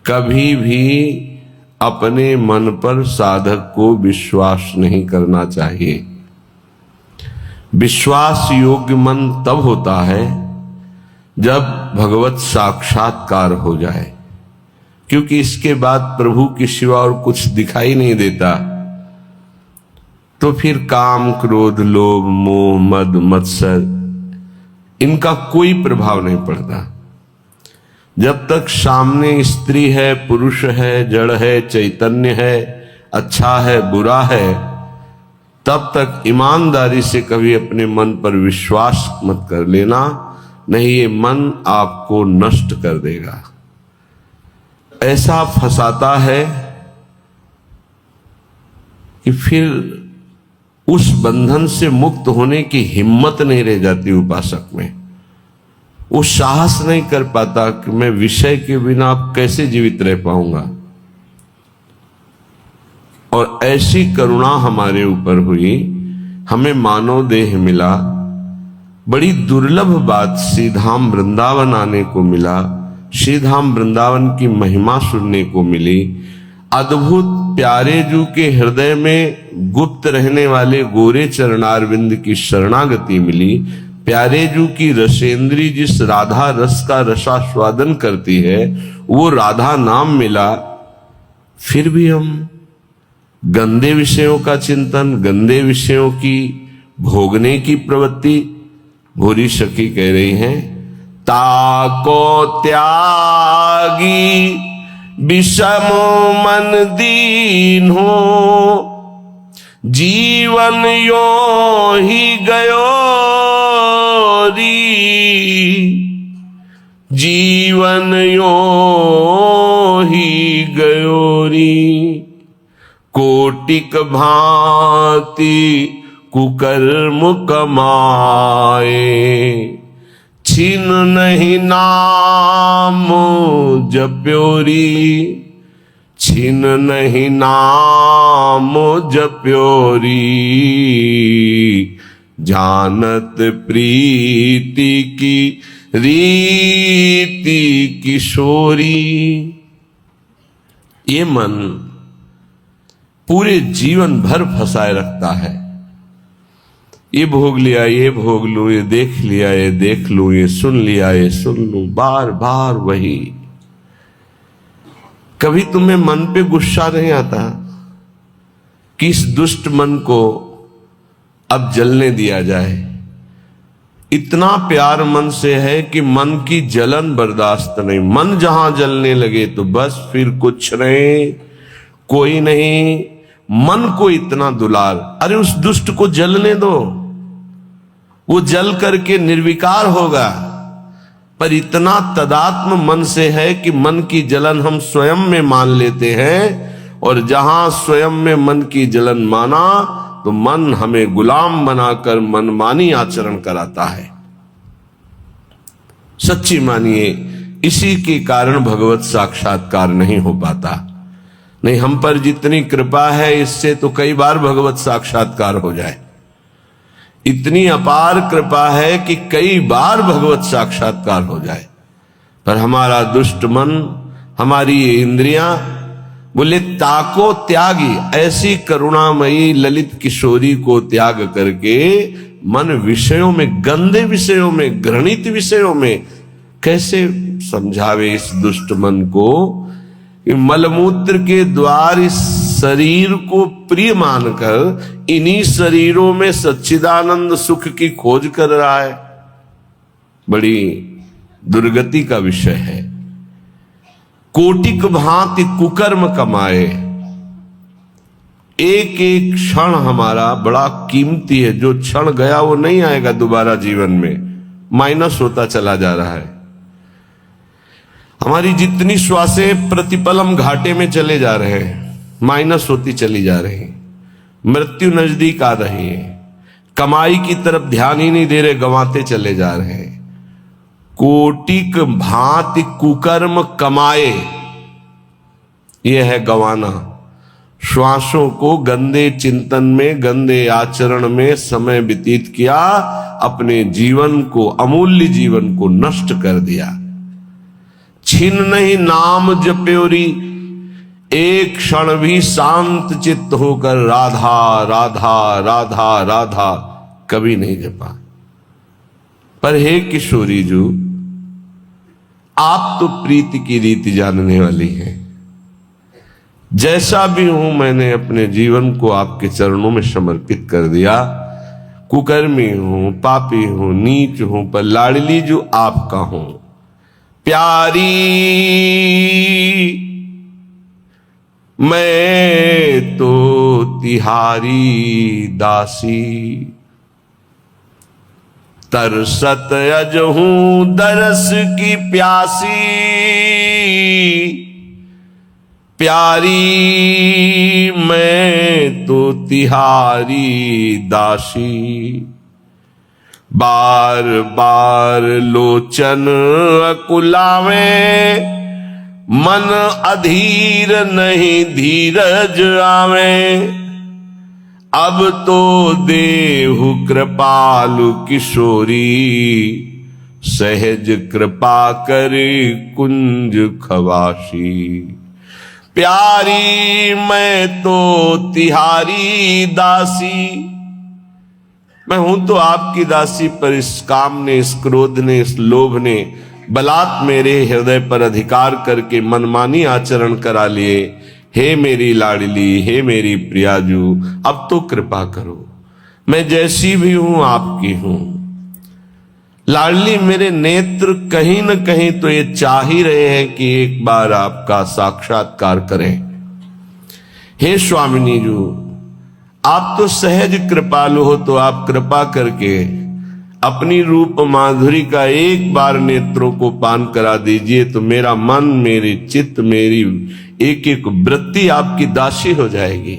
कभी भी अपने मन पर साधक को विश्वास नहीं करना चाहिए। विश्वास योग्य मन तब होता है जब भगवत साक्षात्कार हो जाए, क्योंकि इसके बाद प्रभु के सिवा और कुछ दिखाई नहीं देता। तो फिर काम, क्रोध, लोभ, मोह, मद, मत्सर इनका कोई प्रभाव नहीं पड़ता। जब तक सामने स्त्री है, पुरुष है, जड़ है, चैतन्य है, अच्छा है, बुरा है, तब तक ईमानदारी से कभी अपने मन पर विश्वास मत कर लेना, नहीं ये मन आपको नष्ट कर देगा। ऐसा फंसाता है कि फिर उस बंधन से मुक्त होने की हिम्मत नहीं रह जाती उपासक में। वो साहस नहीं कर पाता कि मैं विषय के बिना अब कैसे जीवित रह पाऊंगा। और ऐसी करुणा हमारे ऊपर हुई, हमें मानव देह मिला, बड़ी दुर्लभ बात श्रीधाम वृंदावन आने को मिला, श्रीधाम वृंदावन की महिमा सुनने को मिली, अद्भुत प्यारे जू के हृदय में गुप्त रहने वाले गोरे चरणारविंद की शरणागति मिली, प्यारे जू की रसेंद्री जिस राधा रस का रसास्वादन करती है वो राधा नाम मिला। फिर भी हम गंदे विषयों का चिंतन, गंदे विषयों की भोगने की प्रवृत्ति, भूरी सखी कह रही हैं, ताको त्यागी विषम मन दीन हो, जीवन यो ही गयो री, जीवन यो ही गयो री। कोटिक भांति कुकर्म कमाए, छीन नहीं नाम जप्योरी, छीन नहीं नाम जप्योरी। जानत प्रीति की रीति किशोरी। ये मन पूरे जीवन भर फंसाए रखता है। ये भोग लिया, ये भोग लूं, ये देख लिया, ये देख लूं, ये सुन लिया, ये सुन लूं, बार बार वही। कभी तुम्हें मन पे गुस्सा नहीं आता कि इस दुष्ट मन को अब जलने दिया जाए? इतना प्यार मन से है कि मन की जलन बर्दाश्त नहीं। मन जहां जलने लगे तो बस फिर कुछ नहीं, कोई नहीं। मन को इतना दुलार, अरे उस दुष्ट को जलने दो, वो जल करके निर्विकार होगा। पर इतना तदात्म मन से है कि मन की जलन हम स्वयं में मान लेते हैं, और जहां स्वयं में मन की जलन माना तो मन हमें गुलाम बनाकर मनमानी आचरण कराता है। सच्ची मानिए, इसी के कारण भगवत साक्षात्कार नहीं हो पाता। नहीं, हम पर जितनी कृपा है इससे तो कई बार भगवत साक्षात्कार हो जाए। इतनी अपार कृपा है कि कई बार भगवत साक्षात्कार हो जाए, पर हमारा दुष्ट मन, हमारी इंद्रियां बोले ताको त्यागी। ऐसी करुणामयी ललित किशोरी को त्याग करके मन विषयों में, गंदे विषयों में, घृणित विषयों में कैसे समझावे इस दुष्ट मन को? मलमूत्र के द्वार इस शरीर को प्रिय मानकर इन्हीं शरीरों में सच्चिदानंद सुख की खोज कर रहा है। बड़ी दुर्गति का विषय है। कोटिक भांति कुकर्म कमाए। एक एक क्षण हमारा बड़ा कीमती है। जो क्षण गया वो नहीं आएगा दोबारा जीवन में, माइनस होता चला जा रहा है। हमारी जितनी श्वासें प्रतिपल हम घाटे में चले जा रहे हैं, माइनस होती चली जा रही हैं। मृत्यु नजदीक आ रही है। कमाई की तरफ ध्यान ही नहीं दे रहे, गंवाते चले जा रहे हैं। कोटिक भांति कुकर्म कमाए, यह है गंवाना। श्वासों को गंदे चिंतन में, गंदे आचरण में समय व्यतीत किया, अपने जीवन को, अमूल्य जीवन को नष्ट कर दिया। छिन नहीं नाम जप्योरी, एक क्षण भी शांत चित्त होकर राधा राधा राधा राधा कभी नहीं जपा। पर हे किशोरी जो, आप तो प्रीति की रीति जानने वाली हैं। जैसा भी हूं मैंने अपने जीवन को आपके चरणों में समर्पित कर दिया। कुकर्मी हूं, पापी हूं, नीच हूं, पर लाडली जो आपका हूं। प्यारी मैं तो तिहारी दासी, तरसत अज हूं दरस की प्यासी। प्यारी मैं तो तिहारी दासी, बार बार लोचन अकुलावे, मन अधीर नहीं धीरज आवे। अब तो देहु कृपालु किशोरी, सहज कृपा करी कुंज खवासी। प्यारी मैं तो तिहारी दासी, मैं हूं तो आपकी दासी, पर इस काम ने, इस क्रोध ने, इस लोभ ने बलात् मेरे हृदय पर अधिकार करके मनमानी आचरण करा लिए। हे मेरी लाडली, हे मेरी प्रियाजू, अब तो कृपा करो, मैं जैसी भी हूं आपकी हूं। लाडली मेरे नेत्र कहीं न कहीं तो ये चाह ही रहे हैं कि एक बार आपका साक्षात्कार करें। हे स्वामिनी जी, आप तो सहज कृपालु हो, तो आप कृपा करके अपनी रूप माधुरी का एक बार नेत्रों को पान करा दीजिए, तो मेरा मन, मेरी चित्त, मेरी एक एक वृत्ति आपकी दासी हो जाएगी।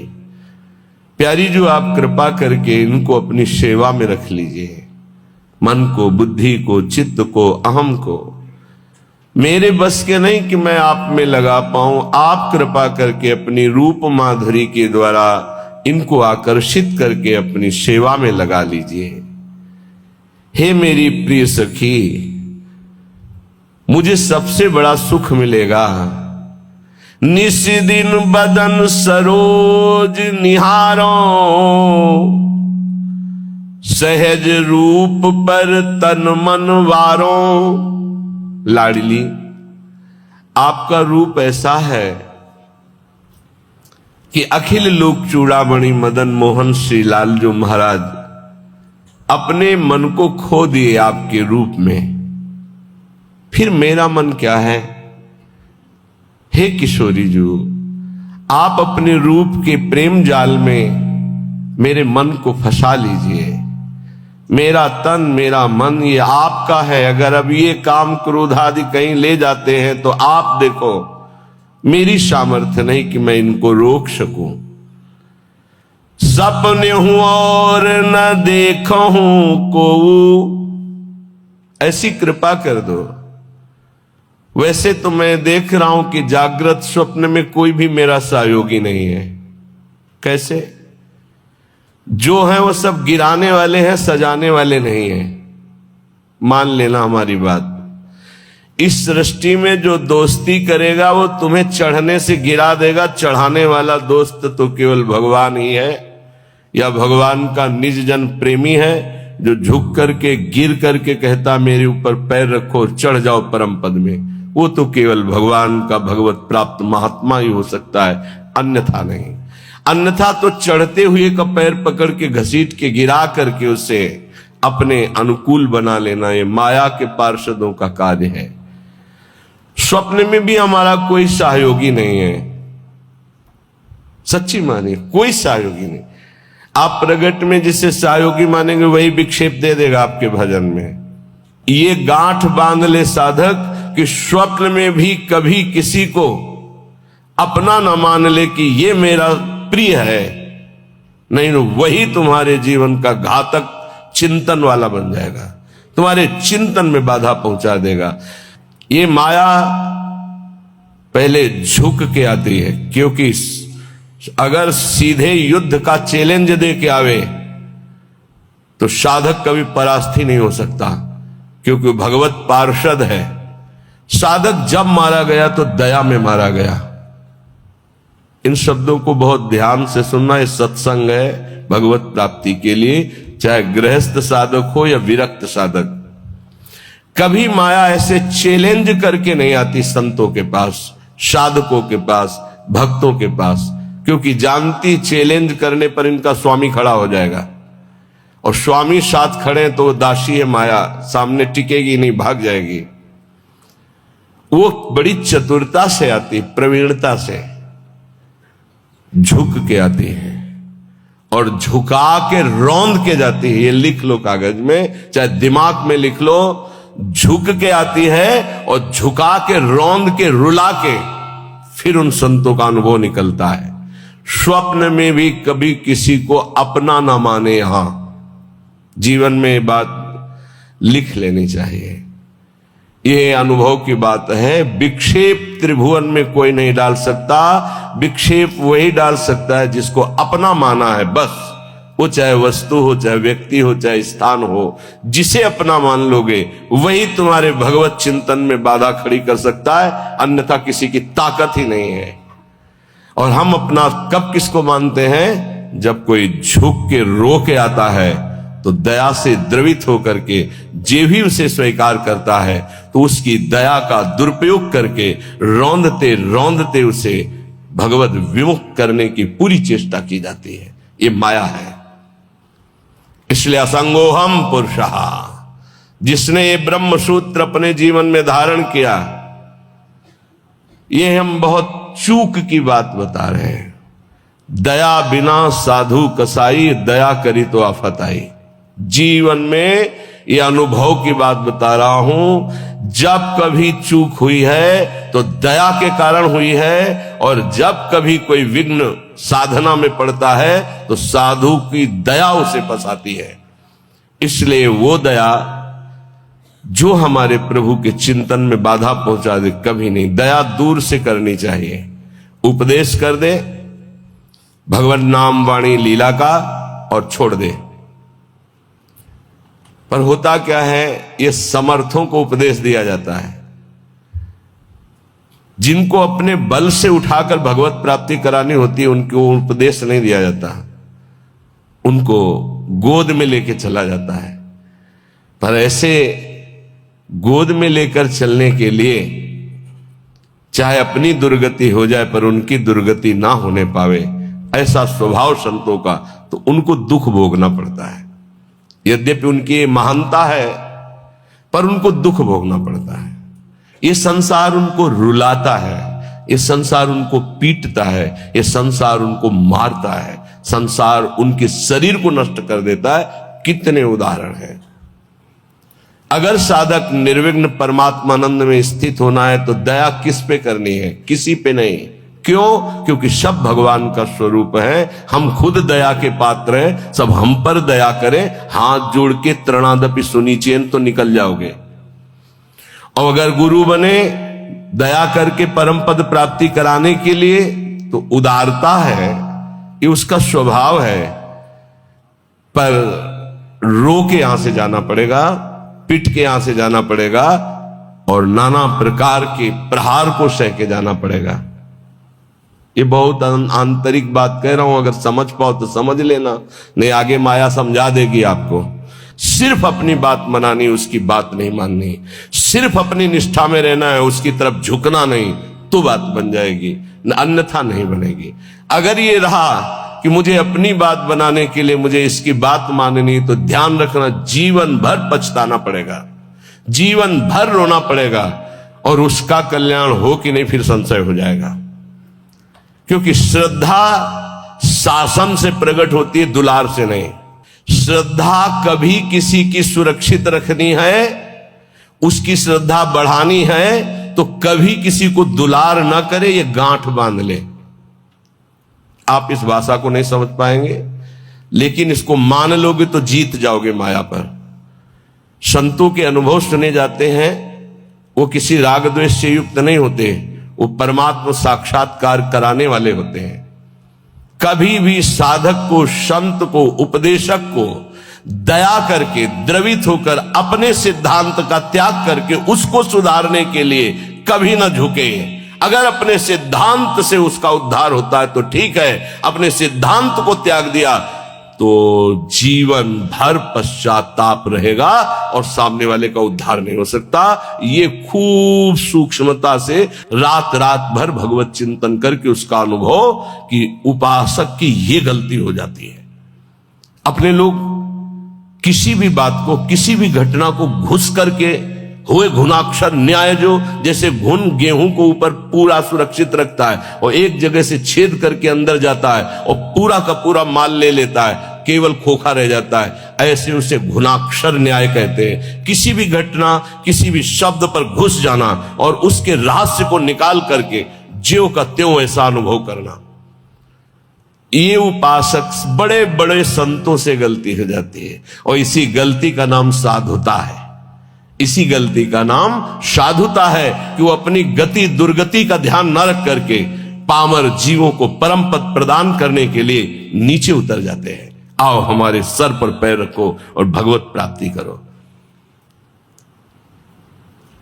प्यारी जो, आप कृपा करके इनको अपनी सेवा में रख लीजिए। मन को, बुद्धि को, चित्त को, अहम को। मेरे बस के नहीं कि मैं आप में लगा पाऊं, आप कृपा करके अपनी रूप माधुरी के द्वारा इनको आकर्षित करके अपनी सेवा में लगा लीजिए। हे मेरी प्रिय सखी, मुझे सबसे बड़ा सुख मिलेगा निस दिन बदन सरोज निहारो, सहज रूप पर तन मन वारो। लाडली, आपका रूप ऐसा है कि अखिल लोक चूड़ामणि मदन मोहन श्री लाल जो महाराज अपने मन को खो दिए आपके रूप में, फिर मेरा मन क्या है। हे किशोरी जो, आप अपने रूप के प्रेम जाल में मेरे मन को फंसा लीजिए। मेरा तन, मेरा मन ये आपका है। अगर अब ये काम क्रोध आदि कहीं ले जाते हैं तो आप देखो, मेरी सामर्थ्य नहीं कि मैं इनको रोक सकूं। सपने हूं और न देखो हूं को, ऐसी कृपा कर दो। वैसे तो मैं देख रहा हूं कि जागृत स्वप्न में कोई भी मेरा सहयोगी नहीं है। कैसे? जो है वो सब गिराने वाले हैं, सजाने वाले नहीं हैं। मान लेना हमारी बात। इस सृष्टि में जो दोस्ती करेगा वो तुम्हें चढ़ने से गिरा देगा। चढ़ाने वाला दोस्त तो केवल भगवान ही है, या भगवान का निज जन प्रेमी है, जो झुक करके गिर करके कहता मेरे ऊपर पैर रखो और चढ़ जाओ परम पद में। वो तो केवल भगवान का भगवत प्राप्त महात्मा ही हो सकता है, अन्यथा नहीं। अन्यथा तो चढ़ते हुए का पैर पकड़ के घसीट के गिरा करके उसे अपने अनुकूल बना लेना, ये माया के पार्षदों का कार्य है। स्वप्न में भी हमारा कोई सहयोगी नहीं है, सच्ची मानिए, कोई सहयोगी नहीं। आप प्रगट में जिसे सहयोगी मानेंगे वही विक्षेप दे देगा आपके भजन में। ये गांठ बांध ले साधक कि स्वप्न में भी कभी किसी को अपना न मान ले कि ये मेरा प्रिय है, नहीं तो वही तुम्हारे जीवन का घातक चिंतन वाला बन जाएगा, तुम्हारे चिंतन में बाधा पहुंचा देगा। ये माया पहले झुक के आती है, क्योंकि अगर सीधे युद्ध का चैलेंज दे के आवे तो साधक कभी परास्त ही नहीं हो सकता, क्योंकि भगवत पार्षद है। साधक जब मारा गया तो दया में मारा गया। इन शब्दों को बहुत ध्यान से सुनना। ये सत्संग है भगवत प्राप्ति के लिए, चाहे गृहस्थ साधक हो या विरक्त साधक। कभी माया ऐसे चैलेंज करके नहीं आती संतों के पास, साधकों के पास, भक्तों के पास, क्योंकि जानती चैलेंज करने पर इनका स्वामी खड़ा हो जाएगा, और स्वामी साथ खड़े तो दासी है माया, सामने टिकेगी नहीं, भाग जाएगी। वो बड़ी चतुरता से आती, प्रवीणता से झुक के आती है और झुका के रौंद के जाती है। ये लिख लो कागज में, चाहे दिमाग में लिख लो। झुक के आती है और झुका के रौंद के रुला के फिर उन संतों का अनुभव निकलता है। स्वप्न में भी कभी किसी को अपना ना माने। यहां जीवन में ये बात लिख लेनी चाहिए। ये अनुभव की बात है। विक्षेप त्रिभुवन में कोई नहीं डाल सकता। विक्षेप वही डाल सकता है जिसको अपना माना है, बस। वो चाहे वस्तु हो, चाहे व्यक्ति हो, चाहे स्थान हो, जिसे अपना मान लोगे वही तुम्हारे भगवत चिंतन में बाधा खड़ी कर सकता है, अन्यथा किसी की ताकत ही नहीं है। और हम अपना कब किसको मानते हैं? जब कोई झुक के रो के आता है तो दया से द्रवित होकर के जे भी उसे स्वीकार करता है तो उसकी दया का दुरुपयोग करके रौंदते रौंदते उसे भगवत विमुख करने की पूरी चेष्टा की जाती है। ये माया है। इसलिए असंगोहम पुरुषः, जिसने ये ब्रह्म सूत्र अपने जीवन में धारण किया, ये हम बहुत चूक की बात बता रहे हैं। दया बिना साधु कसाई, दया करी तो आफत आई। जीवन में ये अनुभव की बात बता रहा हूं। जब कभी चूक हुई है तो दया के कारण हुई है, और जब कभी कोई विघ्न साधना में पड़ता है तो साधु की दया उसे फंसाती है। इसलिए वो दया जो हमारे प्रभु के चिंतन में बाधा पहुंचा दे, कभी नहीं। दया दूर से करनी चाहिए। उपदेश कर दे भगवान नाम वाणी लीला का और छोड़ दे। पर होता क्या है, ये समर्थों को उपदेश दिया जाता है। जिनको अपने बल से उठाकर भगवत प्राप्ति करानी होती है उनको उपदेश नहीं दिया जाता, उनको गोद में लेके चला जाता है। पर ऐसे गोद में लेकर चलने के लिए चाहे अपनी दुर्गति हो जाए पर उनकी दुर्गति ना होने पावे, ऐसा स्वभाव संतों का, तो उनको दुख भोगना पड़ता है। यद्यपि उनकी महानता है पर उनको दुख भोगना पड़ता है। ये संसार उनको रुलाता है, ये संसार उनको पीटता है, ये संसार उनको मारता है, संसार उनके शरीर को नष्ट कर देता है। कितने उदाहरण हैं। अगर साधक निर्विघ्न परमात्मानंद में स्थित होना है तो दया किस पे करनी है? किसी पे नहीं। क्यों? क्योंकि सब भगवान का स्वरूप है। हम खुद दया के पात्र हैं, सब हम पर दया करें। हाथ जोड़ के तृणादपि सुनीचेन तो निकल जाओगे। और अगर गुरु बने दया करके परम पद प्राप्ति कराने के लिए, तो उदारता है, ये उसका स्वभाव है। पर रो के यहां से जाना पड़ेगा, पिट के यहां से जाना पड़ेगा, और नाना प्रकार के प्रहार को सह के जाना पड़ेगा। ये बहुत आंतरिक बात कह रहा हूं, अगर समझ पाओ तो समझ लेना, नहीं आगे माया समझा देगी आपको। सिर्फ अपनी बात मनानी, उसकी बात नहीं माननी। सिर्फ अपनी निष्ठा में रहना है, उसकी तरफ झुकना नहीं, तो बात बन जाएगी, अन्यथा नहीं बनेगी। अगर ये रहा कि मुझे अपनी बात बनाने के लिए मुझे इसकी बात माननी, तो ध्यान रखना जीवन भर पछताना पड़ेगा, जीवन भर रोना पड़ेगा, और उसका कल्याण हो कि नहीं फिर संशय हो जाएगा। क्योंकि श्रद्धा शासन से प्रकट होती है, दुलार से नहीं। श्रद्धा कभी किसी की सुरक्षित रखनी है, उसकी श्रद्धा बढ़ानी है, तो कभी किसी को दुलार ना करे, ये गांठ बांध ले। आप इस भाषा को नहीं समझ पाएंगे, लेकिन इसको मान लोगे तो जीत जाओगे माया पर। संतों के अनुभव सुने जाते हैं, वो किसी राग द्वेष से युक्त नहीं होते, वो परमात्मा साक्षात्कार कराने वाले होते हैं। कभी भी साधक को, संत को, उपदेशक को दया करके, द्रवित होकर, अपने सिद्धांत का त्याग करके उसको सुधारने के लिए कभी ना झुके। अगर अपने सिद्धांत से उसका उद्धार होता है तो ठीक है, अपने सिद्धांत को त्याग दिया तो जीवन भर पश्चाताप रहेगा और सामने वाले का उद्धार नहीं हो सकता। ये खूब सूक्ष्मता से रात रात भर भगवत चिंतन करके उसका अनुभव कि उपासक की ये गलती हो जाती है। अपने लोग किसी भी बात को, किसी भी घटना को घुस करके हुए घुनाक्षर न्याय, जो जैसे घुन गेहूं को ऊपर पूरा सुरक्षित रखता है और एक जगह से छेद करके अंदर जाता है और पूरा का पूरा माल ले लेता है, केवल खोखा रह जाता है, ऐसे उसे घुनाक्षर न्याय कहते हैं। किसी भी घटना, किसी भी शब्द पर घुस जाना और उसके रहस्य को निकाल करके ज्यों का त्यों ऐसा अनुभव करना, ये उपासक बड़े बड़े संतों से गलती हो जाती है और इसी गलती का नाम साधुता है। इसी गलती का नाम साधुता है कि वो अपनी गति दुर्गति का ध्यान न रख करके पामर जीवों को परम पद प्रदान करने के लिए नीचे उतर जाते हैं। आओ हमारे सर पर पैर रखो और भगवत प्राप्ति करो।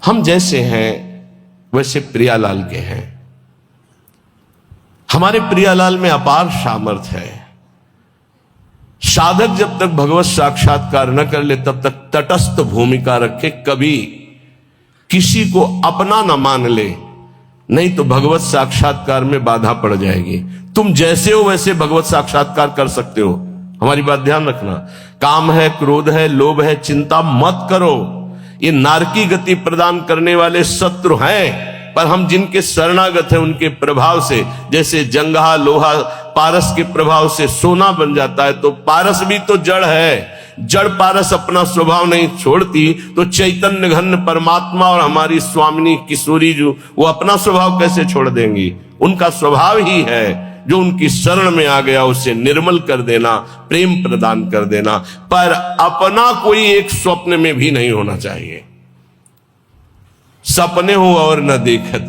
हम जैसे हैं वैसे प्रियालाल के हैं। हमारे प्रियालाल में अपार सामर्थ्य है। साधक जब तक भगवत साक्षात्कार न कर ले तब तक तटस्थ भूमिका रखे, कभी किसी को अपना न मान ले, नहीं तो भगवत साक्षात्कार में बाधा पड़ जाएगी। तुम जैसे हो वैसे भगवत साक्षात्कार कर सकते हो, हमारी बात ध्यान रखना। काम है, क्रोध है, लोभ है, चिंता मत करो। ये नारकी गति प्रदान करने वाले शत्रु हैं, पर हम जिनके शरणागत हैं उनके प्रभाव से, जैसे जंगहा लोहा पारस के प्रभाव से सोना बन जाता है, तो पारस भी तो जड़ है। जड़ पारस अपना स्वभाव नहीं छोड़ती तो चैतन्य घन परमात्मा और हमारी स्वामिनी किशोरी जो, वो अपना स्वभाव कैसे छोड़ देंगी? उनका स्वभाव ही है जो उनकी शरण में आ गया उसे निर्मल कर देना, प्रेम प्रदान कर देना। पर अपना कोई एक स्वप्न में भी नहीं होना चाहिए। सपने हो और न देखत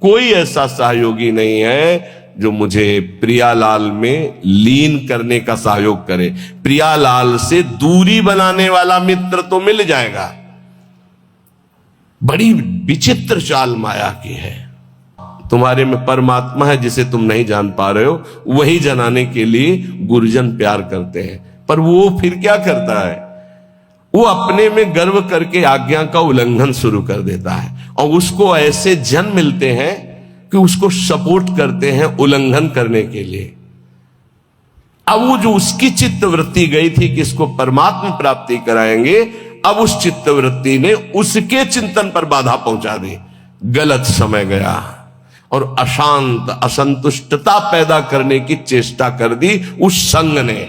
कोई ऐसा सहयोगी नहीं है जो मुझे प्रियालाल में लीन करने का सहयोग करे। प्रियालाल से दूरी बनाने वाला मित्र तो मिल जाएगा। बड़ी विचित्र चाल माया की है। तुम्हारे में परमात्मा है जिसे तुम नहीं जान पा रहे हो, वही जनाने के लिए गुरुजन प्यार करते हैं। पर वो फिर क्या करता है? वो अपने में गर्व करके आज्ञा का उल्लंघन शुरू कर देता है और उसको ऐसे जन मिलते हैं कि उसको सपोर्ट करते हैं उल्लंघन करने के लिए। अब वो जो उसकी चित्तवृत्ति गई थी कि इसको परमात्मा प्राप्ति कराएंगे, अब उस चित्तवृत्ति ने उसके चिंतन पर बाधा पहुंचा दी। गलत समय गया और अशांत असंतुष्टता पैदा करने की चेष्टा कर दी उस संग ने।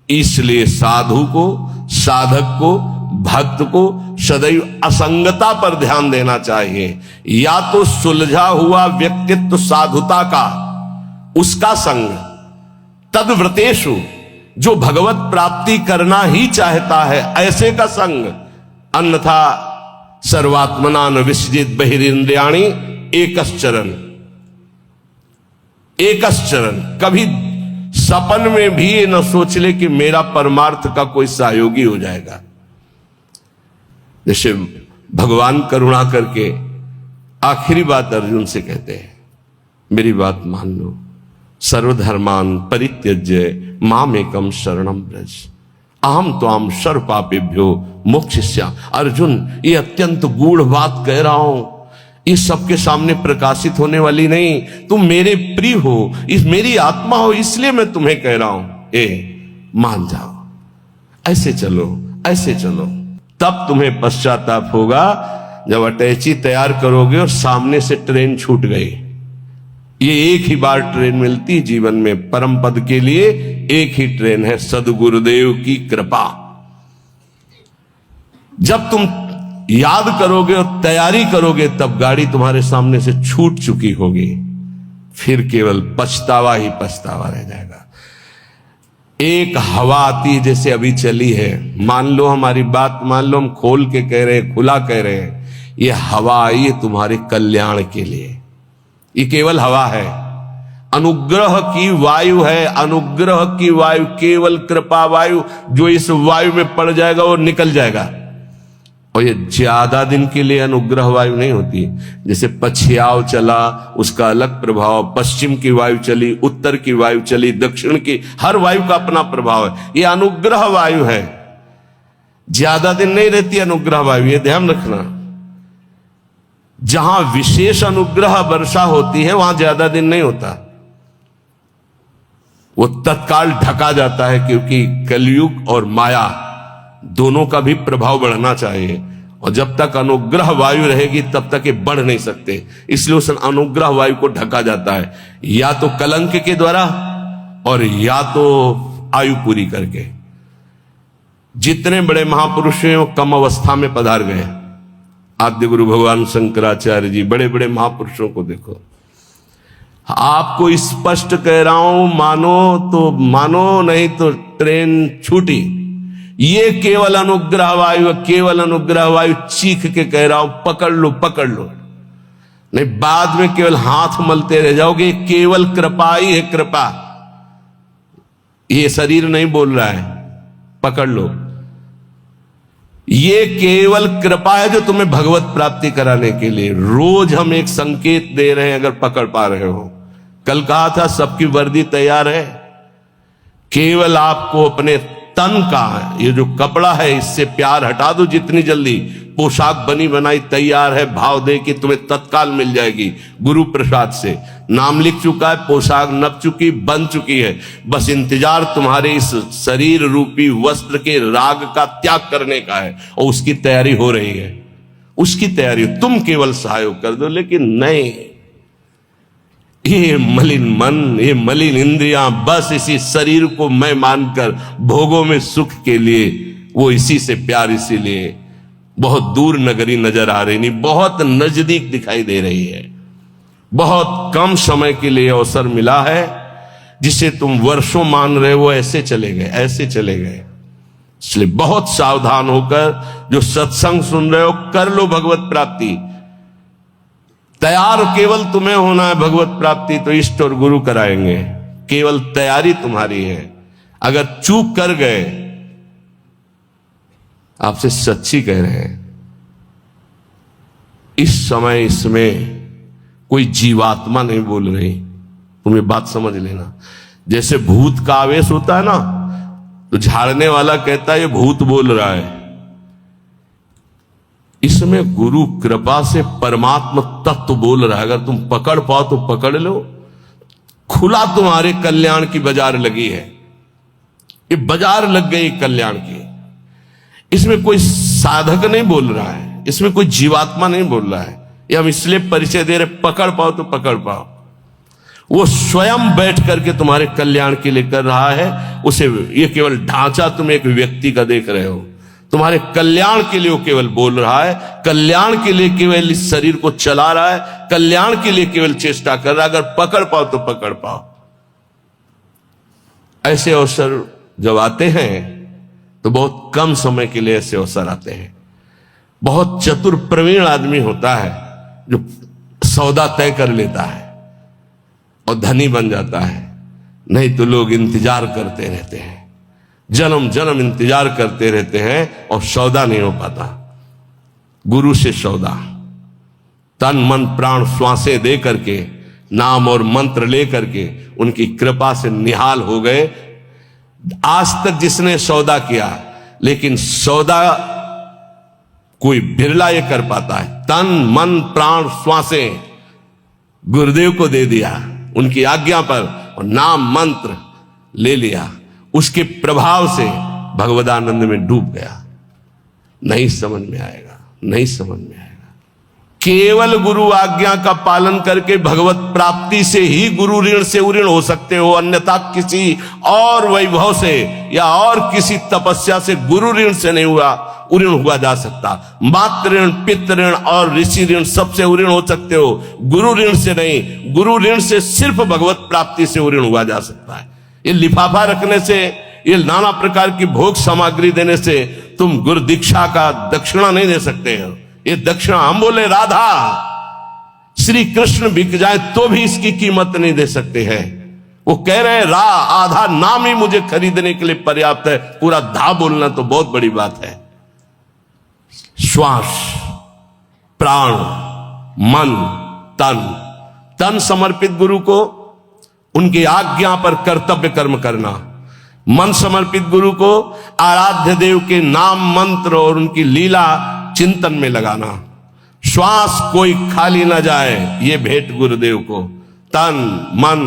इसलिए साधु को, साधक को, भक्त को सदैव असंगता पर ध्यान देना चाहिए। या तो सुलझा हुआ व्यक्तित्व साधुता का, उसका संग, तद्व्रतेषु जो भगवत प्राप्ति करना ही चाहता है ऐसे का संग, अन्यथा सर्वात्मना न विसृजित बहिरिंद्रियाणि एकश्चरण। एकश्चरण कभी सपन में भी ये न सोच ले कि मेरा परमार्थ का कोई सहयोगी हो जाएगा। जैसे भगवान करुणा करके आखिरी बात अर्जुन से कहते हैं, मेरी बात मान लो, सर्वधर्मान परित्यज्य मामेकम शरणम व्रज अहम त्वाम सर्व पापेभ्यो मोक्षयिष्यामि। अर्जुन, ये अत्यंत गूढ़ बात कह रहा हूं, इस सबके सामने प्रकाशित होने वाली नहीं। तुम मेरे प्रिय हो, इस मेरी आत्मा हो, इसलिए मैं तुम्हें कह रहा हूं, मान जाओ, ऐसे चलो, ऐसे चलो। तब तुम्हें पश्चाताप होगा जब अटैची तैयार करोगे और सामने से ट्रेन छूट गई। ये एक ही बार ट्रेन मिलती जीवन में, परम पद के लिए एक ही ट्रेन है, सदगुरुदेव की कृपा। जब तुम याद करोगे और तैयारी करोगे तब गाड़ी तुम्हारे सामने से छूट चुकी होगी, फिर केवल पछतावा ही पछतावा रह जाएगा। एक हवा आती जैसे अभी चली है, मान लो हमारी बात मान लो, हम खोल के कह रहे हैं, खुला कह रहे हैं, ये हवा आई है तुम्हारे कल्याण के लिए। ये केवल हवा है। अनुग्रह की वायु है, अनुग्रह की वायु, केवल कृपा वायु। जो इस वायु में पड़ जाएगा वो निकल जाएगा। और ये ज्यादा दिन के लिए अनुग्रह वायु नहीं होती। जैसे पछियाव चला, उसका अलग प्रभाव, पश्चिम की वायु चली, उत्तर की वायु चली, दक्षिण की, हर वायु का अपना प्रभाव है। ये अनुग्रह वायु है, ज्यादा दिन नहीं रहती अनुग्रह वायु, ये ध्यान रखना। जहां विशेष अनुग्रह वर्षा होती है वहां ज्यादा दिन नहीं होता, वो तत्काल ढका जाता है, क्योंकि कलयुग और माया दोनों का भी प्रभाव बढ़ना चाहिए। और जब तक अनुग्रह वायु रहेगी तब तक ये बढ़ नहीं सकते, इसलिए उस अनुग्रह वायु को ढका जाता है, या तो कलंक के द्वारा और या तो आयु पूरी करके। जितने बड़े महापुरुष हैं वो कम अवस्था में पधार गए। आद्य गुरु भगवान शंकराचार्य जी, बड़े बड़े महापुरुषों को देखो। आपको स्पष्ट कह रहा हूं, मानो तो मानो, नहीं तो ट्रेन छूटी। ये केवल अनुग्रह वायु, केवल अनुग्रह वायु, चीख के कह रहा हूं, पकड़ लो पकड़ लो, नहीं बाद में केवल हाथ मलते रह जाओगे। केवल कृपा ही है, कृपा। ये शरीर नहीं बोल रहा है, पकड़ लो। ये केवल कृपा है जो तुम्हें भगवत प्राप्ति कराने के लिए रोज हम एक संकेत दे रहे हैं, अगर पकड़ पा रहे हो। कल कहा था सबकी वर्दी तैयार है, केवल आपको अपने तन का ये जो कपड़ा है इससे प्यार हटा दो जितनी जल्दी। पोशाक बनी बनाई तैयार है, भाव दे कि तुम्हें तत्काल मिल जाएगी गुरु प्रसाद से। नाम लिख चुका है, पोशाक नप चुकी, बन चुकी है, बस इंतजार तुम्हारे इस शरीर रूपी वस्त्र के राग का त्याग करने का है, और उसकी तैयारी हो रही है। उसकी तैयारी तुम केवल सहयोग कर दो। लेकिन नहीं, ये मलिन मन, ये मलिन इंद्रियां बस इसी शरीर को मैं मानकर भोगों में सुख के लिए, वो इसी से प्यार, इसीलिए बहुत दूर नगरी नजर आ रही नहीं, बहुत नजदीक दिखाई दे रही है। बहुत कम समय के लिए अवसर मिला है, जिसे तुम वर्षों मान रहे हो, ऐसे चले गए, ऐसे चले गए। इसलिए बहुत सावधान होकर जो सत्संग सुन रहे हो, कर लो भगवत प्राप्ति। तैयार केवल तुम्हें होना है भगवत प्राप्ति, तो इष्ट और गुरु कराएंगे। केवल तैयारी तुम्हारी है। अगर चूक कर गए, आपसे सच्ची कह रहे हैं, इस समय इसमें कोई जीवात्मा नहीं बोल रही। तुम्हें बात समझ लेना। जैसे भूत का आवेश होता है ना, तो झाड़ने वाला कहता है ये भूत बोल रहा है। इसमें गुरु कृपा से परमात्मा तत्व बोल रहा है। अगर तुम पकड़ पाओ तो पकड़ लो। खुला तुम्हारे कल्याण की बाजार लगी है, ये बाजार लग गई कल्याण की। इसमें कोई साधक नहीं बोल रहा है, इसमें कोई जीवात्मा नहीं बोल रहा है। ये हम इसलिए परिचय दे रहे, पकड़ पाओ तो पकड़ पाओ। वो स्वयं बैठ करके तुम्हारे कल्याण के लिए कर रहा है। उसे ये केवल ढांचा तुम एक व्यक्ति का देख रहे हो, तुम्हारे कल्याण के लिए वो केवल बोल रहा है, कल्याण के लिए केवल इस शरीर को चला रहा है, कल्याण के लिए केवल चेष्टा कर रहा है। अगर पकड़ पाओ तो पकड़ पाओ। ऐसे अवसर जब आते हैं तो बहुत कम समय के लिए ऐसे अवसर आते हैं। बहुत चतुर प्रवीण आदमी होता है जो सौदा तय कर लेता है और धनी बन जाता है, नहीं तो लोग इंतजार करते रहते हैं, जन्म जन्म इंतजार करते रहते हैं और सौदा नहीं हो पाता। गुरु से सौदा, तन मन प्राण श्वासें दे करके, नाम और मंत्र ले करके उनकी कृपा से निहाल हो गए। आज तक जिसने सौदा किया, लेकिन सौदा कोई बिरला ये कर पाता है। तन मन प्राण श्वासें गुरुदेव को दे दिया उनकी आज्ञा पर, और नाम मंत्र ले लिया, उसके प्रभाव से भगवदानंद में डूब गया। नहीं समझ में आएगा, नहीं समझ में आएगा। केवल गुरु आज्ञा का पालन करके भगवत प्राप्ति से ही गुरु ऋण से उऋण हो सकते हो, अन्यथा किसी और वैभव से या और किसी तपस्या से गुरु ऋण से नहीं उऋण हुआ जा सकता। मातृ ऋण, पितृ ऋण और ऋषि ऋण सबसे उऋण हो सकते हो, गुरु ऋण से नहीं। गुरु ऋण से सिर्फ भगवत प्राप्ति से उऋण हुआ जा सकता है। ये लिफाफा रखने से, ये नाना प्रकार की भोग सामग्री देने से तुम गुरु दीक्षा का दक्षिणा नहीं दे सकते हो। ये दक्षिणा, हम बोले राधा, श्री कृष्ण बिक जाए तो भी इसकी कीमत नहीं दे सकते हैं। वो कह रहे हैं आधा नाम ही मुझे खरीदने के लिए पर्याप्त है, पूरा धा बोलना तो बहुत बड़ी बात है। श्वास, प्राण, मन, तन समर्पित गुरु को, उनकी आज्ञा पर कर्तव्य कर्म करना। मन समर्पित गुरु को आराध्य देव के नाम मंत्र और उनकी लीला चिंतन में लगाना। श्वास कोई खाली ना जाए, ये भेंट गुरुदेव को। तन मन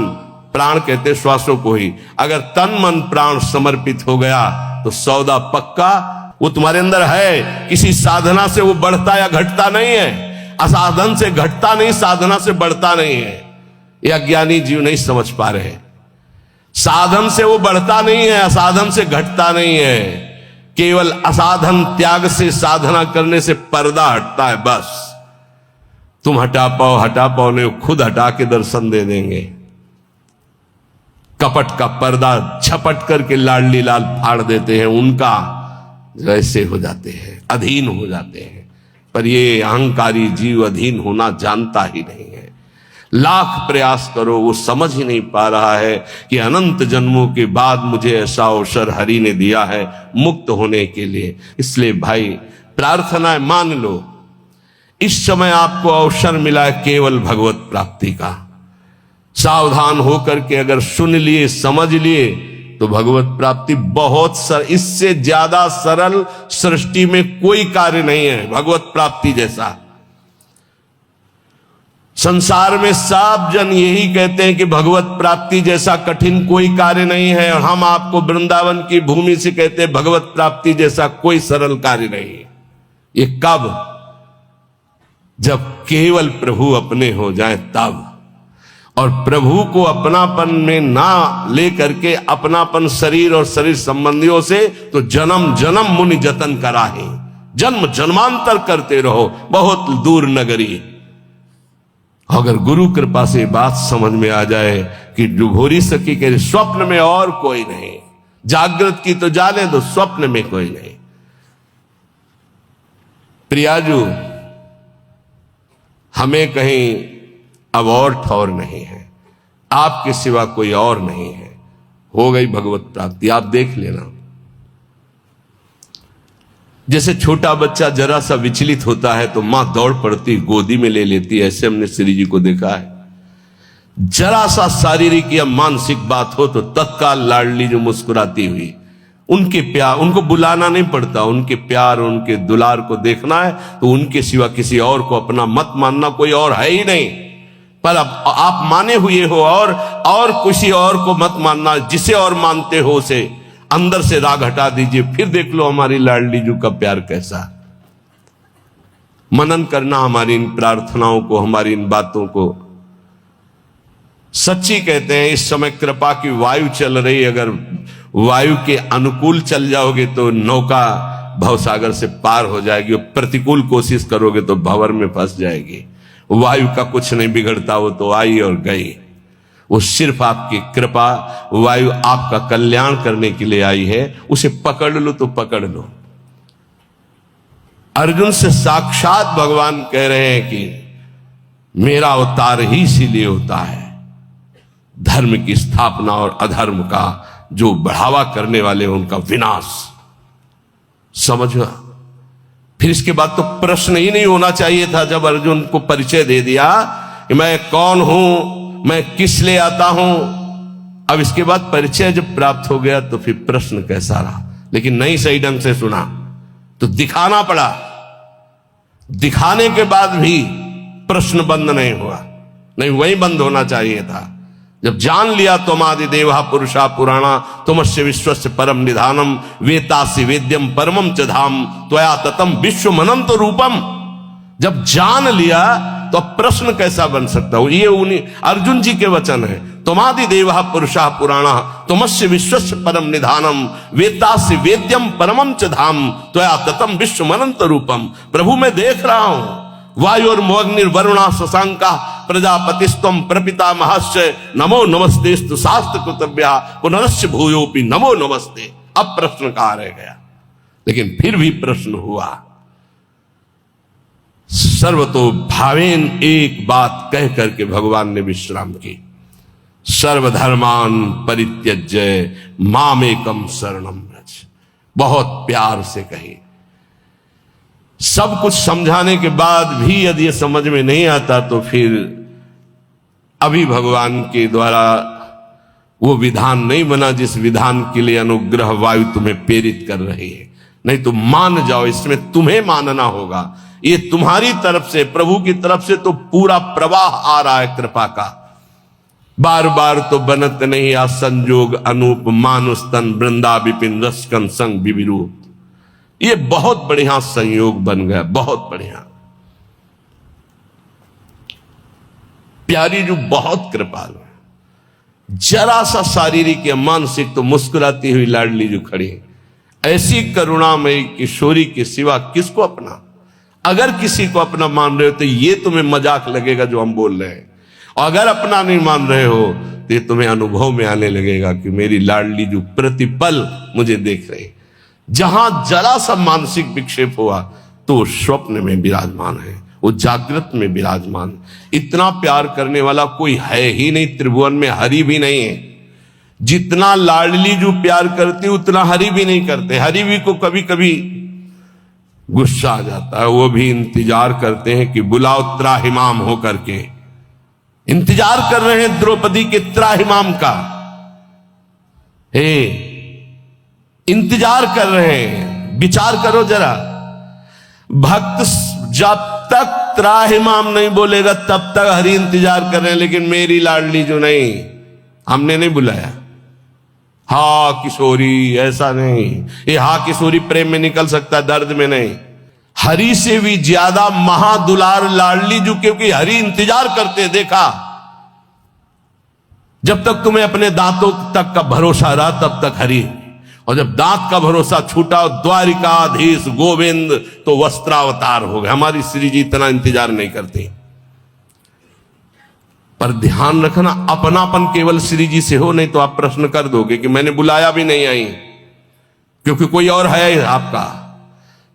प्राण कहते श्वासों को ही। अगर तन मन प्राण समर्पित हो गया तो सौदा पक्का। वो तुम्हारे अंदर है, किसी साधना से वो बढ़ता या घटता नहीं है। असाधन से घटता नहीं, साधना से बढ़ता नहीं है। ये अज्ञानी जीव नहीं समझ पा रहे। साधन से वो बढ़ता नहीं है, असाधन से घटता नहीं है। केवल असाधन त्याग से साधना करने से पर्दा हटता है, बस। तुम हटा पाओ नहीं, खुद हटा के दर्शन दे देंगे। कपट का पर्दा झपट करके लाडली लाल फाड़ देते हैं, उनका वैसे हो जाते हैं, अधीन हो जाते हैं। पर ये अहंकारी जीव अधीन होना जानता ही नहीं है। लाख प्रयास करो, वो समझ ही नहीं पा रहा है कि अनंत जन्मों के बाद मुझे ऐसा अवसर हरि ने दिया है मुक्त होने के लिए। इसलिए भाई प्रार्थना है, मान लो इस समय आपको अवसर मिला है केवल भगवत प्राप्ति का। सावधान होकर के अगर सुन लिए, समझ लिए तो भगवत प्राप्ति बहुत इससे ज्यादा सरल सृष्टि में कोई कार्य नहीं है भगवत प्राप्ति जैसा। संसार में सब जन यही कहते हैं कि भगवत प्राप्ति जैसा कठिन कोई कार्य नहीं है, और हम आपको वृंदावन की भूमि से कहते हैं भगवत प्राप्ति जैसा कोई सरल कार्य नहीं है। ये कब? जब केवल प्रभु अपने हो जाए तब। और प्रभु को अपनापन में ना ले करके अपनापन शरीर और शरीर संबंधियों से तो जन्म जन्म मुनि जतन कराहे, जन्म जन्मांतर करते रहो बहुत दूर नगरी। अगर गुरु कृपा से बात समझ में आ जाए कि डुभोरी सखी के स्वप्न में और कोई नहीं, जागृत की तो जाने दो, स्वप्न में कोई नहीं। प्रियाजू, हमें कहीं अब और ठौर नहीं है, आपके सिवा कोई और नहीं है। हो गई भगवत प्राप्ति, आप देख लेना। जैसे छोटा बच्चा जरा सा विचलित होता है तो मां दौड़ पड़ती, गोदी में ले लेती है, ऐसे हमने श्री जी को देखा है। जरा सा शारीरिक या मानसिक बात हो तो तत्काल लाडली जो मुस्कुराती हुई, उनके प्यार, उनको बुलाना नहीं पड़ता, उनके प्यार उनके दुलार को देखना है तो उनके सिवा किसी और को अपना मत मानना, कोई और है ही नहीं। पर अब आप माने हुए हो और किसी और को मत मानना, जिसे और मानते हो उसे अंदर से राग हटा दीजिए, फिर देख लो हमारी लाडली जू का प्यार कैसा। मनन करना हमारी इन प्रार्थनाओं को, हमारी इन बातों को। सच्ची कहते हैं इस समय कृपा की वायु चल रही, अगर वायु के अनुकूल चल जाओगे तो नौका भवसागर से पार हो जाएगी, और प्रतिकूल कोशिश करोगे तो भंवर में फंस जाएगी। वायु का कुछ नहीं बिगड़ता, वो तो आई और गई। वो सिर्फ आपकी कृपा, वायु आपका कल्याण करने के लिए आई है, उसे पकड़ लो तो पकड़ लो। अर्जुन से साक्षात भगवान कह रहे हैं कि मेरा अवतार ही इसीलिए होता है, धर्म की स्थापना और अधर्म का जो बढ़ावा करने वाले उनका विनाश। समझा? फिर इसके बाद तो प्रश्न ही नहीं होना चाहिए था जब अर्जुन को परिचय दे दिया कि मैं कौन हूं, मैं किस लिए आता हूं। अब इसके बाद परिचय जब प्राप्त हो गया तो फिर प्रश्न कैसा रहा, लेकिन नहीं सही ढंग से सुना तो दिखाना पड़ा। दिखाने के बाद भी प्रश्न बंद नहीं हुआ, नहीं वही बंद होना चाहिए था। जब जान लिया त्वमादि देवा पुरुषा पुराणा तुमस्य विश्वस्य परम निधानम वेतासि वेद्यम परमम च धाम त्वया ततम विश्वमनंत रूपम। जब जान लिया तो प्रश्न कैसा बन सकता हो। ये उन्हीं अर्जुन जी के वचन है, त्वमादि देवा पुरुषा पुराणा तुमस्य विश्वस्य परम निधानम वेतासि वेद्यम परमम च धाम त्वया ततम विश्वमनंत रूपम। प्रभु मैं देख रहा हूं, वायुर्मोग्निर्वरुणा शशांका प्रजापतिस्तम प्रपिता महस्य नमो नमस्तेस्तु शास्त्र कृतव्या पुनरस्य भूयोपि नमो नमस्ते। अब प्रश्न कहां रह गया, लेकिन फिर भी प्रश्न हुआ। सर्वतो भावेन एक बात कह करके भगवान ने विश्राम की। सर्वधर्मान परित्यज्य मामेकम शरणम व्रज। बहुत प्यार से कही। सब कुछ समझाने के बाद भी यदि ये समझ में नहीं आता तो फिर अभी भगवान के द्वारा वो विधान नहीं बना जिस विधान के लिए अनुग्रह वायु तुम्हें प्रेरित कर रही है। नहीं तो मान जाओ, इसमें तुम्हें मानना होगा। ये तुम्हारी तरफ से, प्रभु की तरफ से तो पूरा प्रवाह आ रहा है कृपा का। बार बार तो बनत नहीं आ संजोग अनूप मानुष तन वृंदा विपिन रसकन संग विविरूप। ये बहुत बढ़िया संयोग बन गया, बहुत बढ़िया। प्यारी जो बहुत कृपालु है। जरा सा शारीरिक या मानसिक तो मुस्कुराती हुई लाडली जो खड़ी है। ऐसी करुणामयी किशोरी के सिवा किसको अपना? अगर किसी को अपना मान रहे हो तो ये तुम्हें मजाक लगेगा जो हम बोल रहे हैं, और अगर अपना नहीं मान रहे हो तो ये तुम्हें अनुभव में आने लगेगा कि मेरी लाडली जो प्रतिपल मुझे देख रही। जहां जरा सा मानसिक विक्षेप हुआ तो स्वप्न में विराजमान है, वो जागृत में विराजमान। इतना प्यार करने वाला कोई है ही नहीं त्रिभुवन में, हरि भी नहीं है। जितना लाडली जो प्यार करती उतना हरि भी नहीं करते। हरि भी को कभी कभी गुस्सा आ जाता है, वो भी इंतजार करते हैं कि बुलाओ त्राहिमाम हो करके। इंतजार कर रहे हैं द्रौपदी के त्राहिमाम का। हे, इंतजार कर रहे हैं। विचार करो जरा, भक्त जब तक त्राहिमाम नहीं बोलेगा तब तक हरि इंतजार कर रहे हैं। लेकिन मेरी लाडली जो नहीं, हमने नहीं बुलाया। हा किशोरी, ऐसा नहीं। ये हा किशोरी प्रेम में निकल सकता है, दर्द में नहीं। हरि से भी ज्यादा महादुलार लाडली जो, क्योंकि हरि इंतजार करते। देखा, जब तक तुम्हें अपने दांतों तक का भरोसा रहा तब तक हरि, और जब दांत का भरोसा छूटा द्वारिकाधीश गोविंद तो वस्त्रावतार हो गए। हमारी श्री जी इतना इंतजार नहीं करते। पर ध्यान रखना, अपनापन केवल श्री जी से हो, नहीं तो आप प्रश्न कर दोगे कि मैंने बुलाया भी नहीं आई, क्योंकि कोई और है आपका।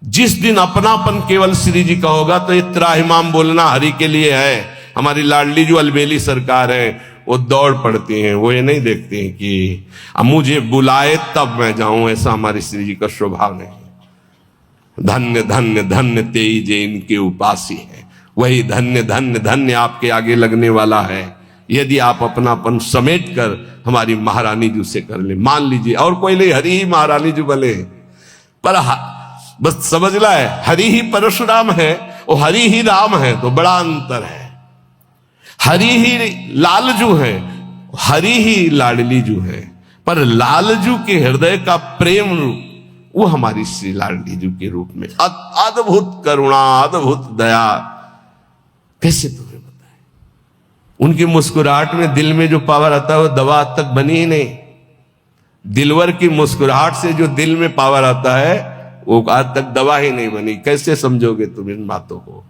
जिस दिन अपनापन केवल श्री जी का होगा तो ये त्राहिमाम बोलना हरि के लिए है। हमारी लाडली जो अलबेली सरकार है वो दौड़ पड़ती हैं, वो ये नहीं देखती हैं कि अब मुझे बुलाए तब मैं जाऊं। ऐसा हमारी श्री जी का स्वभाव नहीं। धन्य धन्य धन्य तेई जे इनके उपासी है, वही धन्य धन्य धन्य आपके आगे लगने वाला है, यदि आप अपनापन समेट कर हमारी महारानी जी से कर ले। मान लीजिए और कोई नहीं, हरि ही महारानी जी बने। पर बस समझ ला है, हरि ही परशुराम है और हरि ही राम है, तो बड़ा अंतर है। हरि ही लालजू है, हरि ही लाडली जू है। पर लालजू के हृदय का प्रेम वो हमारी श्री लाडली जू के रूप में अद्भुत करुणा, अद्भुत दया। कैसे तुम्हें बताए? उनकी मुस्कुराहट में दिल में जो पावर आता है वो दवा आज तक बनी ही नहीं। दिलवर की मुस्कुराहट से जो दिल में पावर आता है वो आज तक दवा ही नहीं बनी। कैसे समझोगे तुम इन बातों को?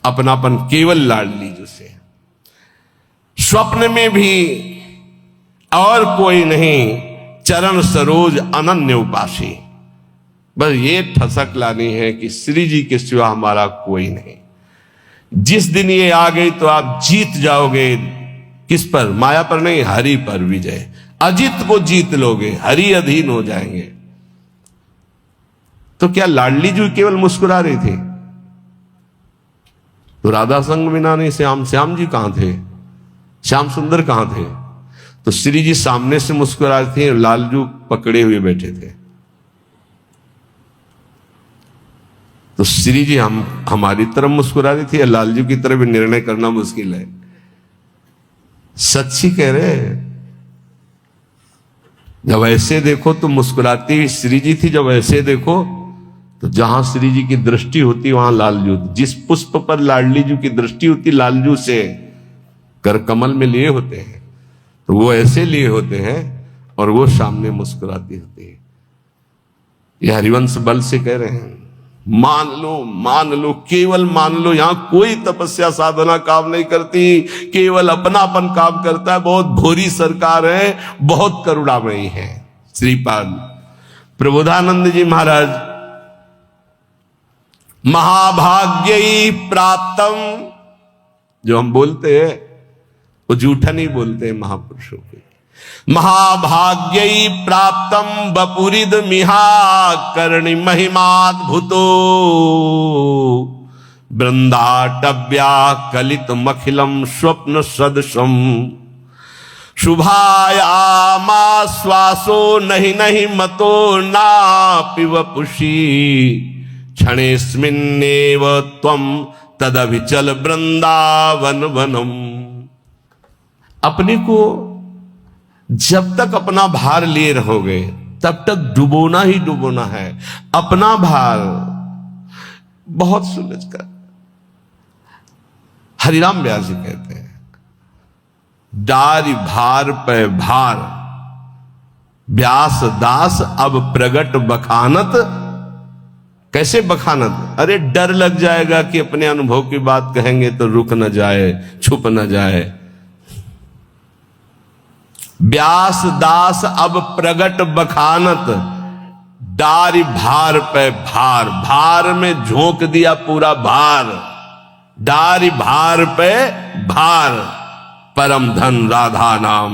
अपनापन केवल लाडली जू से। स्वप्न में भी और कोई नहीं, चरण सरोज अनन्य उपासी। बस ये ठसक लानी है कि श्री जी के सिवा हमारा कोई नहीं। जिस दिन ये आ गई तो आप जीत जाओगे। किस पर? माया पर नहीं, हरि पर विजय। अजित को जीत लोगे, हरि अधीन हो जाएंगे। तो क्या लाडली जी केवल मुस्कुरा रही थी? तो राधा संग बिना नहीं श्याम जी कहां थे? श्याम सुंदर कहां थे? तो श्री जी सामने से मुस्कुरा रही थी, लालजू पकड़े हुए बैठे थे। तो श्री जी हमारी तरफ मुस्कुरा रही थी या लालजू की तरफ निर्णय करना मुश्किल है। सच्ची कह रहे हैं। जब ऐसे देखो तो मुस्कुराती हुई श्री जी थी, जब ऐसे देखो तो जहां श्री जी की दृष्टि होती वहां लालजू। जिस पुष्प पर लाडली जू की दृष्टि होती लालजू से कर कमल में लिए होते हैं, तो वो ऐसे लिए होते हैं और वो सामने मुस्कुराती होती है। ये हरिवंश बल से कह रहे हैं। मान लो, केवल मान लो। यहां कोई तपस्या साधना काम नहीं करती, केवल अपनापन काम करता है। बहुत भोरी सरकार है, बहुत करुणामयी है। श्रीपाद प्रबोधानंद जी महाराज महाभाग्यई प्राप्तम, जो हम बोलते हैं वो झूठा नहीं बोलते हैं महापुरुषों के। महाभाग्यई प्राप्तम बपुरिद मिहा कर्णि महिमाद्भुतो वृंदाटव्या कलित मखिलम स्वप्न सदृशम शुभायामाश्वासो नहीं नहीं मतो नापि वपुषी क्षणेस्मिन्नेव त्वं तदभिचल वृंदावन वनम। अपने को जब तक अपना भार लिए रहोगे तब तक डुबोना ही डुबोना है। अपना भार बहुत सुलझ कर, हरिराम व्यास जी कहते हैं, डारी भार पे भार व्यास दास अब प्रगट बखानत। कैसे बखानत? अरे डर लग जाएगा कि अपने अनुभव की बात कहेंगे तो रुक न जाए, छुप न जाए। व्यास दास अब प्रगट बखानत, डारी भार पे भार, भार में झोंक दिया पूरा भार, डारी भार पे भार, परम धन राधा नाम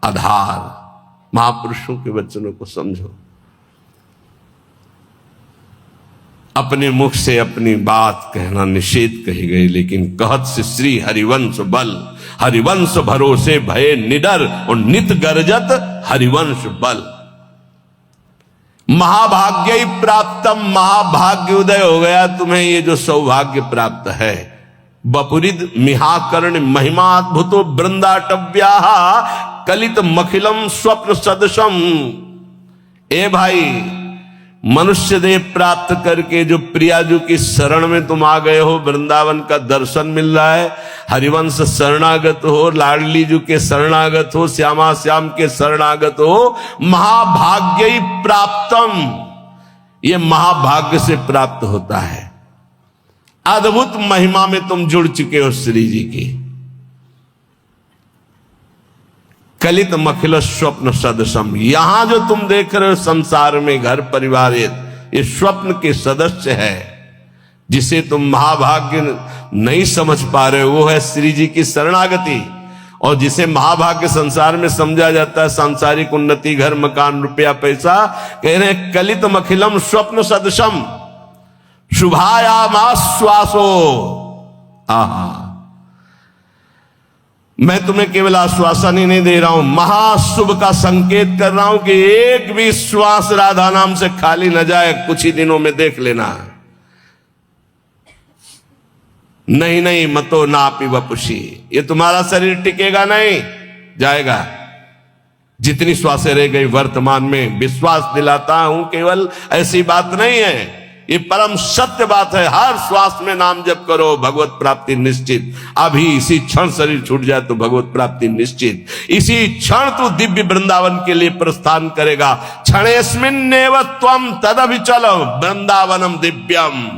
आधार। महापुरुषों के वचनों को समझो। अपने मुख से अपनी बात कहना निषेध कही गई, लेकिन कहत से श्री हरिवंश बल, हरिवंश भरोसे भये निडर और नित गरजत हरिवंश बल। महाभाग्य ही प्राप्तम, महाभाग्य उदय हो गया तुम्हें, ये जो सौभाग्य प्राप्त है। बपुरिद मिहाकर्ण महिमाद्भुतो वृंदाटव्या कलित मखिलम स्वप्न सदृशम। ए भाई, मनुष्य देह प्राप्त करके जो प्रियाजू की शरण में तुम आ गए हो, वृंदावन का दर्शन मिल रहा है, हरिवंश शरणागत हो, लाडली जू के शरणागत हो, श्यामा श्याम के शरणागत हो, महाभाग्य ही प्राप्तम, ये महाभाग्य से प्राप्त होता है। अद्भुत महिमा में तुम जुड़ चुके हो श्री जी की। कलित मखिल स्वप्न सदृशम, यहां जो तुम देख रहे हो संसार में घर परिवार, ये स्वप्न के सदस्य है। जिसे तुम महाभाग्य नहीं समझ पा रहे हो वो है श्री जी की शरणागति। और जिसे महाभाग्य संसार में समझा जाता है सांसारिक उन्नति, घर मकान रुपया पैसा, कह रहे हैं कलित मखिलम स्वप्न सदृशम शुभायामाश्वासो। आहा, मैं तुम्हें केवल आश्वासन ही नहीं दे रहा हूं, महाशुभ का संकेत कर रहा हूं कि एक भी श्वास राधा नाम से खाली न जाए। कुछ ही दिनों में देख लेना। नहीं नहीं मतो नापि वपुषी, ये तुम्हारा शरीर टिकेगा नहीं, जाएगा। जितनी श्वासें रह गई वर्तमान में, विश्वास दिलाता हूं केवल ऐसी बात नहीं है, ये परम सत्य बात है। हर श्वास में नाम जप करो, भगवत प्राप्ति निश्चित। अभी इसी क्षण शरीर छूट जाए तो भगवत प्राप्ति निश्चित। इसी क्षण तू दिव्य वृंदावन के लिए प्रस्थान करेगा। क्षणेस्मिन्नेव त्वं तदभिचल वृंदावनम दिव्यम,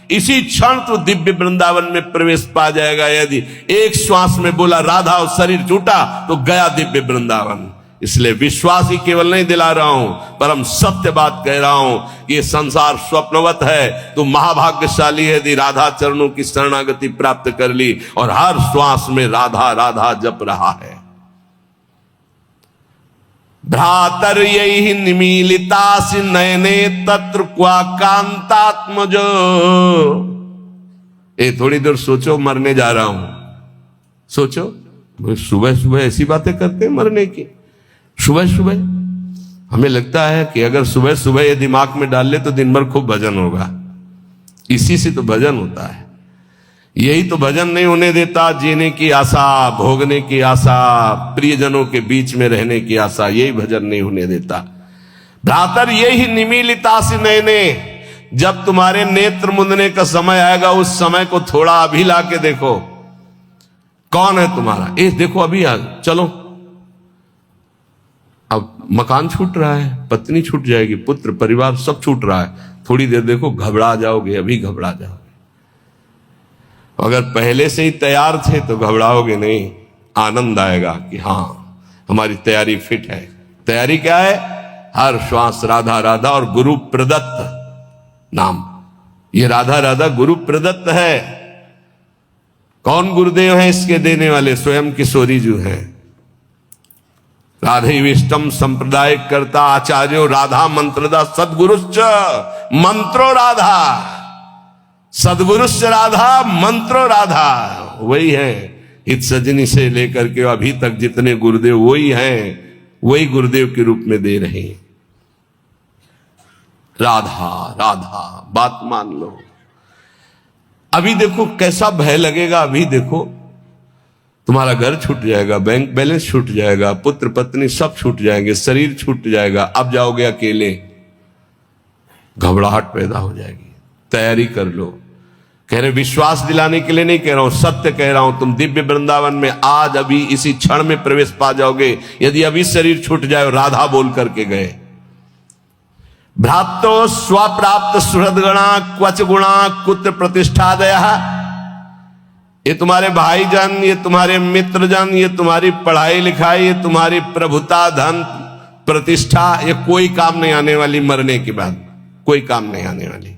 इसी क्षण तू दिव्य वृंदावन में प्रवेश पा जाएगा। यदि एक श्वास में बोला राधा और शरीर छूटा तो गया दिव्य वृंदावन। इसलिए विश्वास ही केवल नहीं दिला रहा हूं, परम सत्य बात कह रहा हूं कि ये संसार स्वप्नवत है। तो महाभाग्यशाली है यदि राधा चरणों की शरणागति प्राप्त कर ली और हर श्वास में राधा राधा जप रहा है। भ्रातर यही निमीलितास नयने तत्र क्वा कांतात्मजो। ये थोड़ी देर सोचो, मरने जा रहा हूं, सोचो। सुबह सुबह ऐसी बातें करते हैं मरने की। सुबह सुबह हमें लगता है कि अगर सुबह सुबह ये दिमाग में डाल ले तो दिन भर खूब भजन होगा। इसी से तो भजन होता है। यही तो भजन नहीं होने देता जीने की आशा, भोगने की आशा, प्रियजनों के बीच में रहने की आशा, यही भजन नहीं होने देता। भ्रातर यही निमीलिता से नयने, जब तुम्हारे नेत्र मुंदने का समय आएगा उस समय को थोड़ा अभी ला के देखो। कौन है तुम्हारा? देखो अभी चलो। अब मकान छूट रहा है, पत्नी छूट जाएगी, पुत्र परिवार सब छूट रहा है। थोड़ी देर देखो, घबरा जाओगे, अभी घबरा जाओगे। अगर पहले से ही तैयार थे तो घबराओगे नहीं, आनंद आएगा कि हाँ हमारी तैयारी फिट है। तैयारी क्या है? हर श्वास राधा राधा और गुरु प्रदत्त नाम। ये राधा राधा गुरु प्रदत्त है। कौन गुरुदेव हैं इसके देने वाले? स्वयं किशोरी जी हैं। राधेविष्टम संप्रदाय करता आचार्यो राधा मंत्रदा सदगुरुश्च मंत्रो राधा। सदगुरुश्च राधा मंत्रो राधा। वही है इत सजनी से लेकर के अभी तक जितने गुरुदेव वही हैं, वही गुरुदेव के रूप में दे रहे हैं। राधा राधा बात मान लो। अभी देखो कैसा भय लगेगा। अभी देखो तुम्हारा घर छूट जाएगा, बैंक बैलेंस छूट जाएगा, पुत्र पत्नी सब छूट जाएंगे, शरीर छूट जाएगा। अब जाओगे अकेले, घबराहट पैदा हो जाएगी। तैयारी कर लो। कह रहे विश्वास दिलाने के लिए नहीं कह रहा हूं, सत्य कह रहा हूं। तुम दिव्य वृंदावन में आज अभी इसी क्षण में प्रवेश पा जाओगे यदि अभी शरीर छूट जाए और राधा बोल करके गए। भ्रातो स्वप्राप्त सुहृदगणा क्वच गुणा कुत्र प्रतिष्ठादय। ये तुम्हारे भाईजान, ये तुम्हारे मित्रजन, ये तुम्हारी पढ़ाई लिखाई, ये तुम्हारी प्रभुता, धन, प्रतिष्ठा, ये कोई काम नहीं आने वाली। मरने के बाद कोई काम नहीं आने वाली।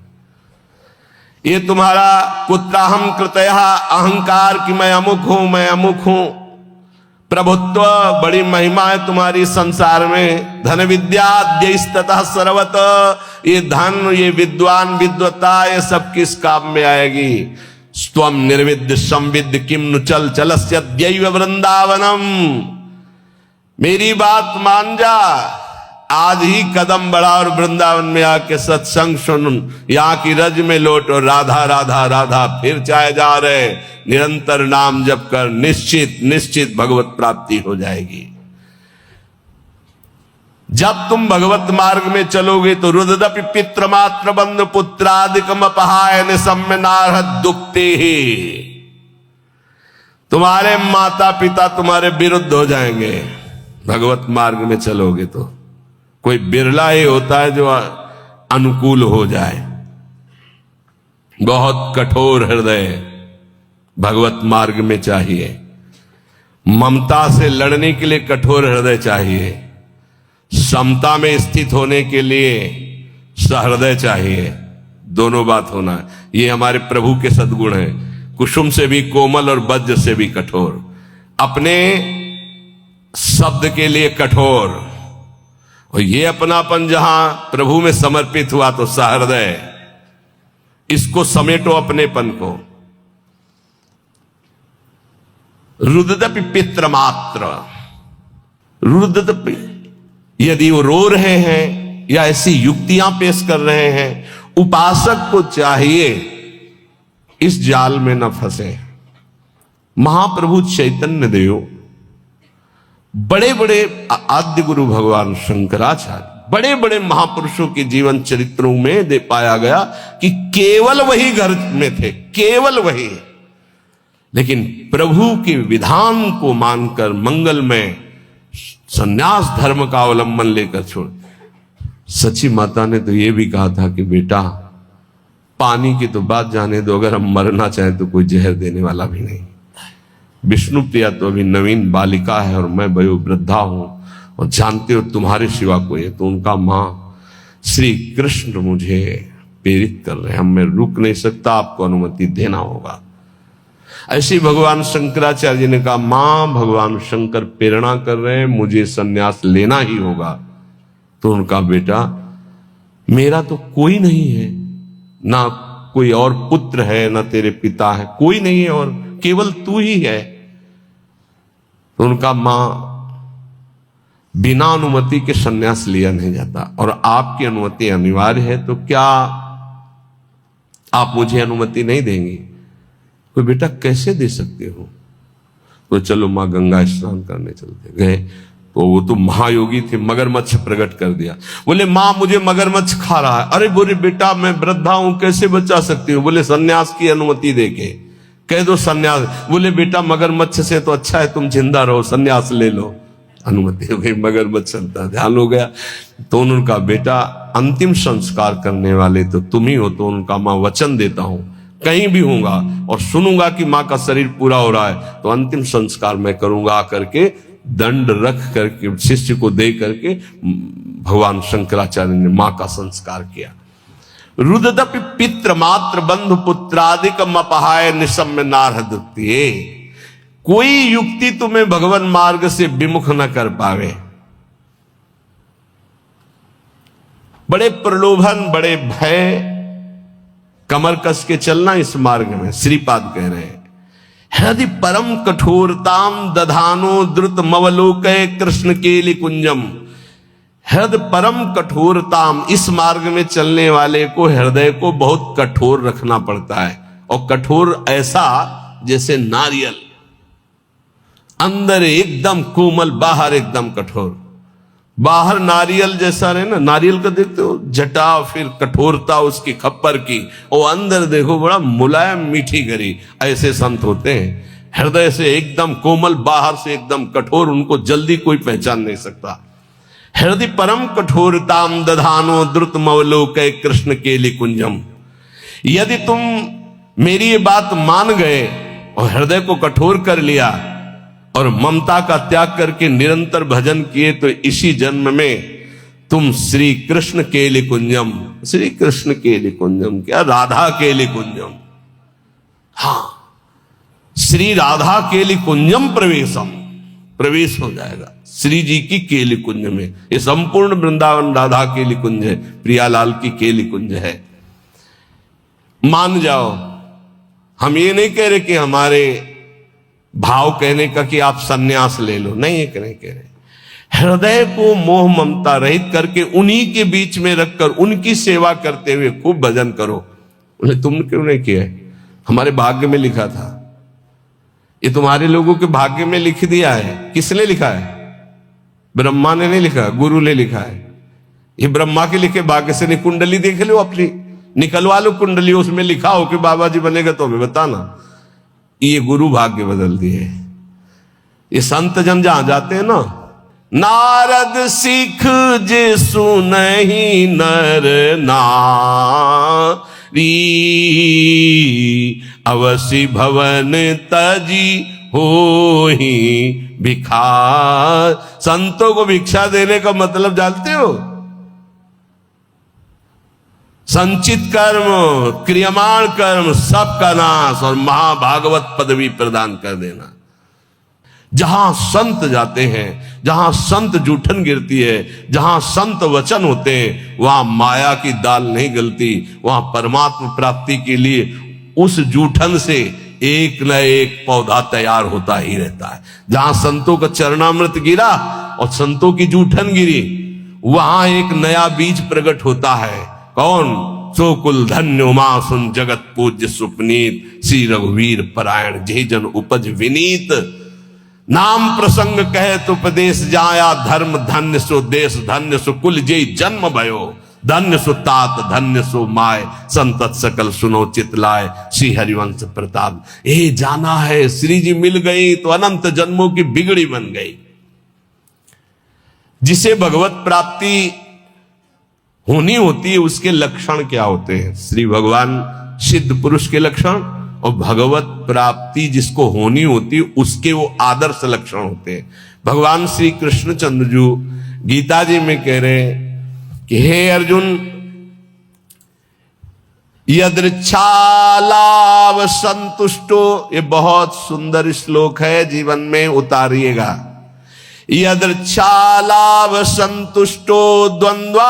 ये तुम्हारा पुत्राहम कृतयः अहंकार कि मैं अमुक हूं, मैं अमुक हूं, प्रभुत्व, बड़ी महिमा है तुम्हारी संसार में। धन विद्या द्यस्ततः सर्वत। ये धन, ये विद्वान, विद्वता, ये सब किस काम में आएगी? स्वम निर्विद्य संविद्य किम नु चल चलस्य दैव वृंदावनम। मेरी बात मान जा, आज ही कदम बढ़ा और वृंदावन में आके सत्संग सुन, यहां की रज में लौट और राधा राधा राधा फिर चाहे जा रहे। निरंतर नाम जप कर, निश्चित निश्चित भगवत प्राप्ति हो जाएगी। जब तुम भगवत मार्ग में चलोगे तो रुददपि पित्र मात्र बंधु पुत्रादिकम अपहायन सम्यनार्ह दुखते ही। तुम्हारे माता पिता तुम्हारे विरुद्ध हो जाएंगे भगवत मार्ग में चलोगे तो। कोई बिरला ही होता है जो अनुकूल हो जाए। बहुत कठोर हृदय भगवत मार्ग में चाहिए। ममता से लड़ने के लिए कठोर हृदय चाहिए। समता में स्थित होने के लिए सहृदय चाहिए। दोनों बात होना है। ये हमारे प्रभु के सद्गुण हैं। कुसुम से भी कोमल और वज्र से भी कठोर। अपने शब्द के लिए कठोर। और ये अपनापन जहां प्रभु में समर्पित हुआ तो सहृदय। इसको समेटो अपनेपन को। रुददपि पित्र मात्र। रुददपि, यदि वो रो रहे हैं या ऐसी युक्तियां पेश कर रहे हैं, उपासक को चाहिए इस जाल में न फंसे। महाप्रभु चैतन्य देव, बड़े बड़े आद्य गुरु भगवान शंकराचार्य, बड़े बड़े महापुरुषों के जीवन चरित्रों में दे पाया गया कि केवल वही घर में थे, केवल वही। लेकिन प्रभु के विधान को मानकर मंगल में संन्यास धर्म का अवलंबन लेकर छोड़। सची माता ने तो यह भी कहा था कि बेटा पानी की तो बात जाने दो, अगर हम मरना चाहें तो कोई जहर देने वाला भी नहीं। विष्णु प्रिया तो अभी नवीन बालिका है और मैं वयोवृद्धा हूं और जानते हो तुम्हारे सिवा कोई है। तो उनका मां श्री कृष्ण मुझे प्रेरित कर रहे हैं, हम मैं रुक नहीं सकता, आपको अनुमति देना होगा। ऐसे भगवान शंकराचार्य जी ने कहा मां भगवान शंकर प्रेरणा कर रहे हैं, मुझे संन्यास लेना ही होगा। तो उनका बेटा मेरा तो कोई नहीं है, ना कोई और पुत्र है, ना तेरे पिता है, कोई नहीं है और केवल तू ही है। तो उनका मां बिना अनुमति के संन्यास लिया नहीं जाता और आपकी अनुमति अनिवार्य है, तो क्या आप मुझे अनुमति नहीं देंगी? कोई बेटा कैसे दे सकते हो? तो चलो मां गंगा स्नान करने चलते गए। तो वो तो महायोगी थे, मगरमच्छ प्रकट कर दिया। बोले मां मुझे मगरमच्छ खा रहा है। अरे बोले बेटा मैं वृद्धा हूं, कैसे बचा सकती हूं? बोले सन्यास की अनुमति देके कह दो सन्यास। बोले बेटा मगरमच्छ से तो अच्छा है तुम जिंदा रहो, सन्यास ले लो। अनुमति हो गई, मगरमच्छ ध्यान हो गया। तो उनका बेटा अंतिम संस्कार करने वाले तो तुम ही हो। तो उनका मां वचन देता हूं कहीं भी होऊंगा और सुनूंगा कि मां का शरीर पूरा हो रहा है तो अंतिम संस्कार मैं करूंगा। आकर के दंड रख करके शिष्य को दे करके भगवान शंकराचार्य ने मां का संस्कार किया। रुददपि पित्र मात्र बंधु पुत्रादिकम अपहाय निशम्य नारहदुक्तिये। कोई युक्ति तुम्हें भगवान मार्ग से विमुख न कर पावे। बड़े प्रलोभन, बड़े भय, कमर कस के चलना इस मार्ग में। श्रीपाद कह रहे हैं, हृदय परम कठोरताम दधानो द्रुत मवलोकय कृष्ण केलि कुंजम। हृदय परम कठोरताम, इस मार्ग में चलने वाले को हृदय को बहुत कठोर रखना पड़ता है। और कठोर ऐसा जैसे नारियल, अंदर एकदम कोमल, बाहर एकदम कठोर। बाहर नारियल जैसा रहे ना, नारियल का देखते हो जटा, फिर कठोरता उसकी खप्पर की, और अंदर देखो बड़ा मुलायम मीठी गरी। ऐसे संत होते हैं, हृदय से एकदम कोमल, बाहर से एकदम कठोर, उनको जल्दी कोई पहचान नहीं सकता। हृदय परम कठोरताम दधानो द्रुत मवलोकय कृष्ण केलि कुंजम। यदि तुम मेरी ये बात मान गए और हृदय को कठोर कर लिया और ममता का त्याग करके निरंतर भजन किए, तो इसी जन्म में तुम श्री कृष्ण केलि कुंजम, श्री कृष्ण केलि कुंजम क्या, राधा केलि कुंजम, हाँ श्री राधा केलि कुंजम प्रवेशम, प्रवेश हो जाएगा श्री जी की केलि कुंज में। ये संपूर्ण वृंदावन राधा केलि कुंज है, प्रियालाल की केलि कुंज है। मान जाओ, हम ये नहीं कह रहे कि हमारे भाव कहने का कि आप सन्यास ले लो, नहीं ये नहीं कह रहे। हृदय को मोह ममता रहित करके उन्हीं के बीच में रखकर उनकी सेवा करते हुए खूब भजन करो। बोले तुम क्यों नहीं किया? हमारे भाग्य में लिखा था। ये तुम्हारे लोगों के भाग्य में लिख दिया है। किसने लिखा है? ब्रह्मा ने नहीं लिखा, गुरु ने लिखा है। ये ब्रह्मा के लिखे भाग्य से नहीं। कुंडली देख लो अपनी, निकलवा लो कुंडली, उसमें लिखा हो कि बाबा जी बनेगा तो हमें बताना। ये गुरु भाग्य बदल दिए। ये संत जन जहां जाते हैं ना, नारद सिख जे सुनहि नर नारी, अवसि भवन तजी होहि भिखार। संतों को भिक्षा देने का मतलब जानते हो? संचित कर्म, क्रियमाण कर्म सबका नाश और महाभागवत पदवी प्रदान कर देना। जहां संत जाते हैं, जहां संत जूठन गिरती है, जहां संत वचन होते हैं, वहां माया की दाल नहीं गलती। वहां परमात्मा प्राप्ति के लिए उस जूठन से एक न एक पौधा तैयार होता ही रहता है। जहां संतों का चरणामृत गिरा और संतों की जूठन गिरी, वहां एक नया बीज प्रकट होता है। कौन? सो कुल धन्य उमा सुन जगत पूज्य सुपनीत, श्री रघुवीर परायण जे जन उपज विनीत। नाम प्रसंग कहे तो उपदेश जाया, धर्म धन्य सो देश धन्य सो कुल जे जन्म भयो। धन्य सो तात धन्य सो माय, संतत सकल सुनो चितलाय, श्री हरिवंश प्रताप। ए जाना है श्री जी मिल गई तो अनंत जन्मों की बिगड़ी बन गई। जिसे भगवत प्राप्ति होनी होती है उसके लक्षण क्या होते हैं? श्री भगवान सिद्ध पुरुष के लक्षण, और भगवत प्राप्ति जिसको होनी होती है उसके वो आदर्श लक्षण होते हैं। भगवान श्री कृष्णचंद्र जी गीता जी में कह रहे हैं कि हे अर्जुन, यदृच्छालाभ संतुष्टो, ये बहुत सुंदर श्लोक है, जीवन में उतारिएगा। यदृच्छालाभ संतुष्टो द्वंद्वातीतो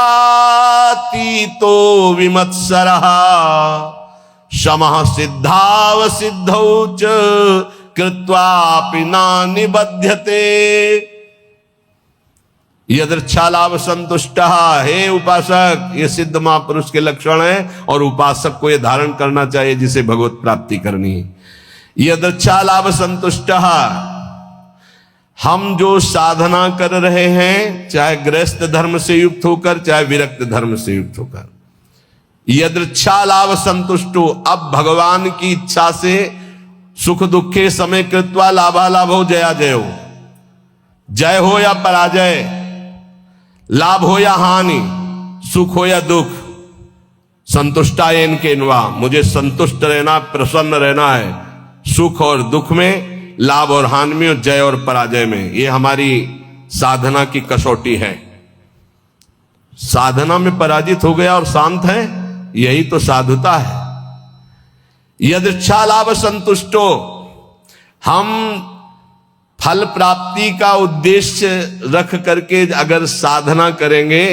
विमत्सरः, समः सिद्धाव सिद्धौ च कृत्वापि न निबध्यते। यदृच्छालाभ संतुष्ट, हे उपासक, ये सिद्ध महापुरुष के लक्षण है और उपासक को ये धारण करना चाहिए जिसे भगवत प्राप्ति करनी है। यदृच्छालाभ संतुष्ट, हम जो साधना कर रहे हैं, चाहे गृहस्थ धर्म से युक्त होकर चाहे विरक्त धर्म से युक्त होकर, यदृच्छालाभ संतुष्टो, अब भगवान की इच्छा से सुख दुखे समय कृत्वा लाभालाभ हो जया जय हो, जय हो या पराजय, लाभ हो या हानि, सुख हो या दुख, संतुष्टायन के नवा, मुझे संतुष्ट रहना, प्रसन्न रहना है सुख और दुख में, लाभ और हानि में, जय और पराजय में। ये हमारी साधना की कसौटी है। साधना में पराजित हो गया और शांत है, यही तो साधुता है। यदृच्छा लाभ संतुष्टो, हम फल प्राप्ति का उद्देश्य रख करके अगर साधना करेंगे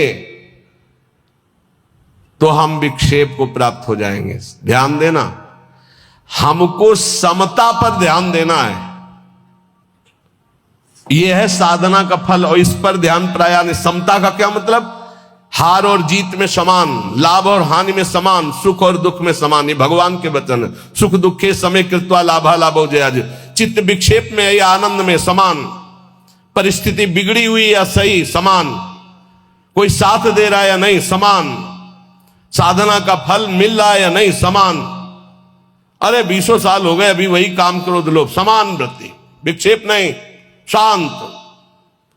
तो हम विक्षेप को प्राप्त हो जाएंगे। ध्यान देना, हमको समता पर ध्यान देना है, यह है साधना का फल। और इस पर ध्यान प्राय नहीं। समता का क्या मतलब? हार और जीत में समान, लाभ और हानि में समान, सुख और दुख में समान। ये भगवान के वचन। सुख दुखे समय कृत्वा लाभा लाभो जयाज। चित्त विक्षेप में या आनंद में समान, परिस्थिति बिगड़ी हुई या सही समान, कोई साथ दे रहा है या नहीं समान, साधना का फल मिल रहा है या नहीं समान। अरे 20 साल हो गए अभी वही काम करो तो लोग समान वृत्ति, विक्षेप नहीं, शांत।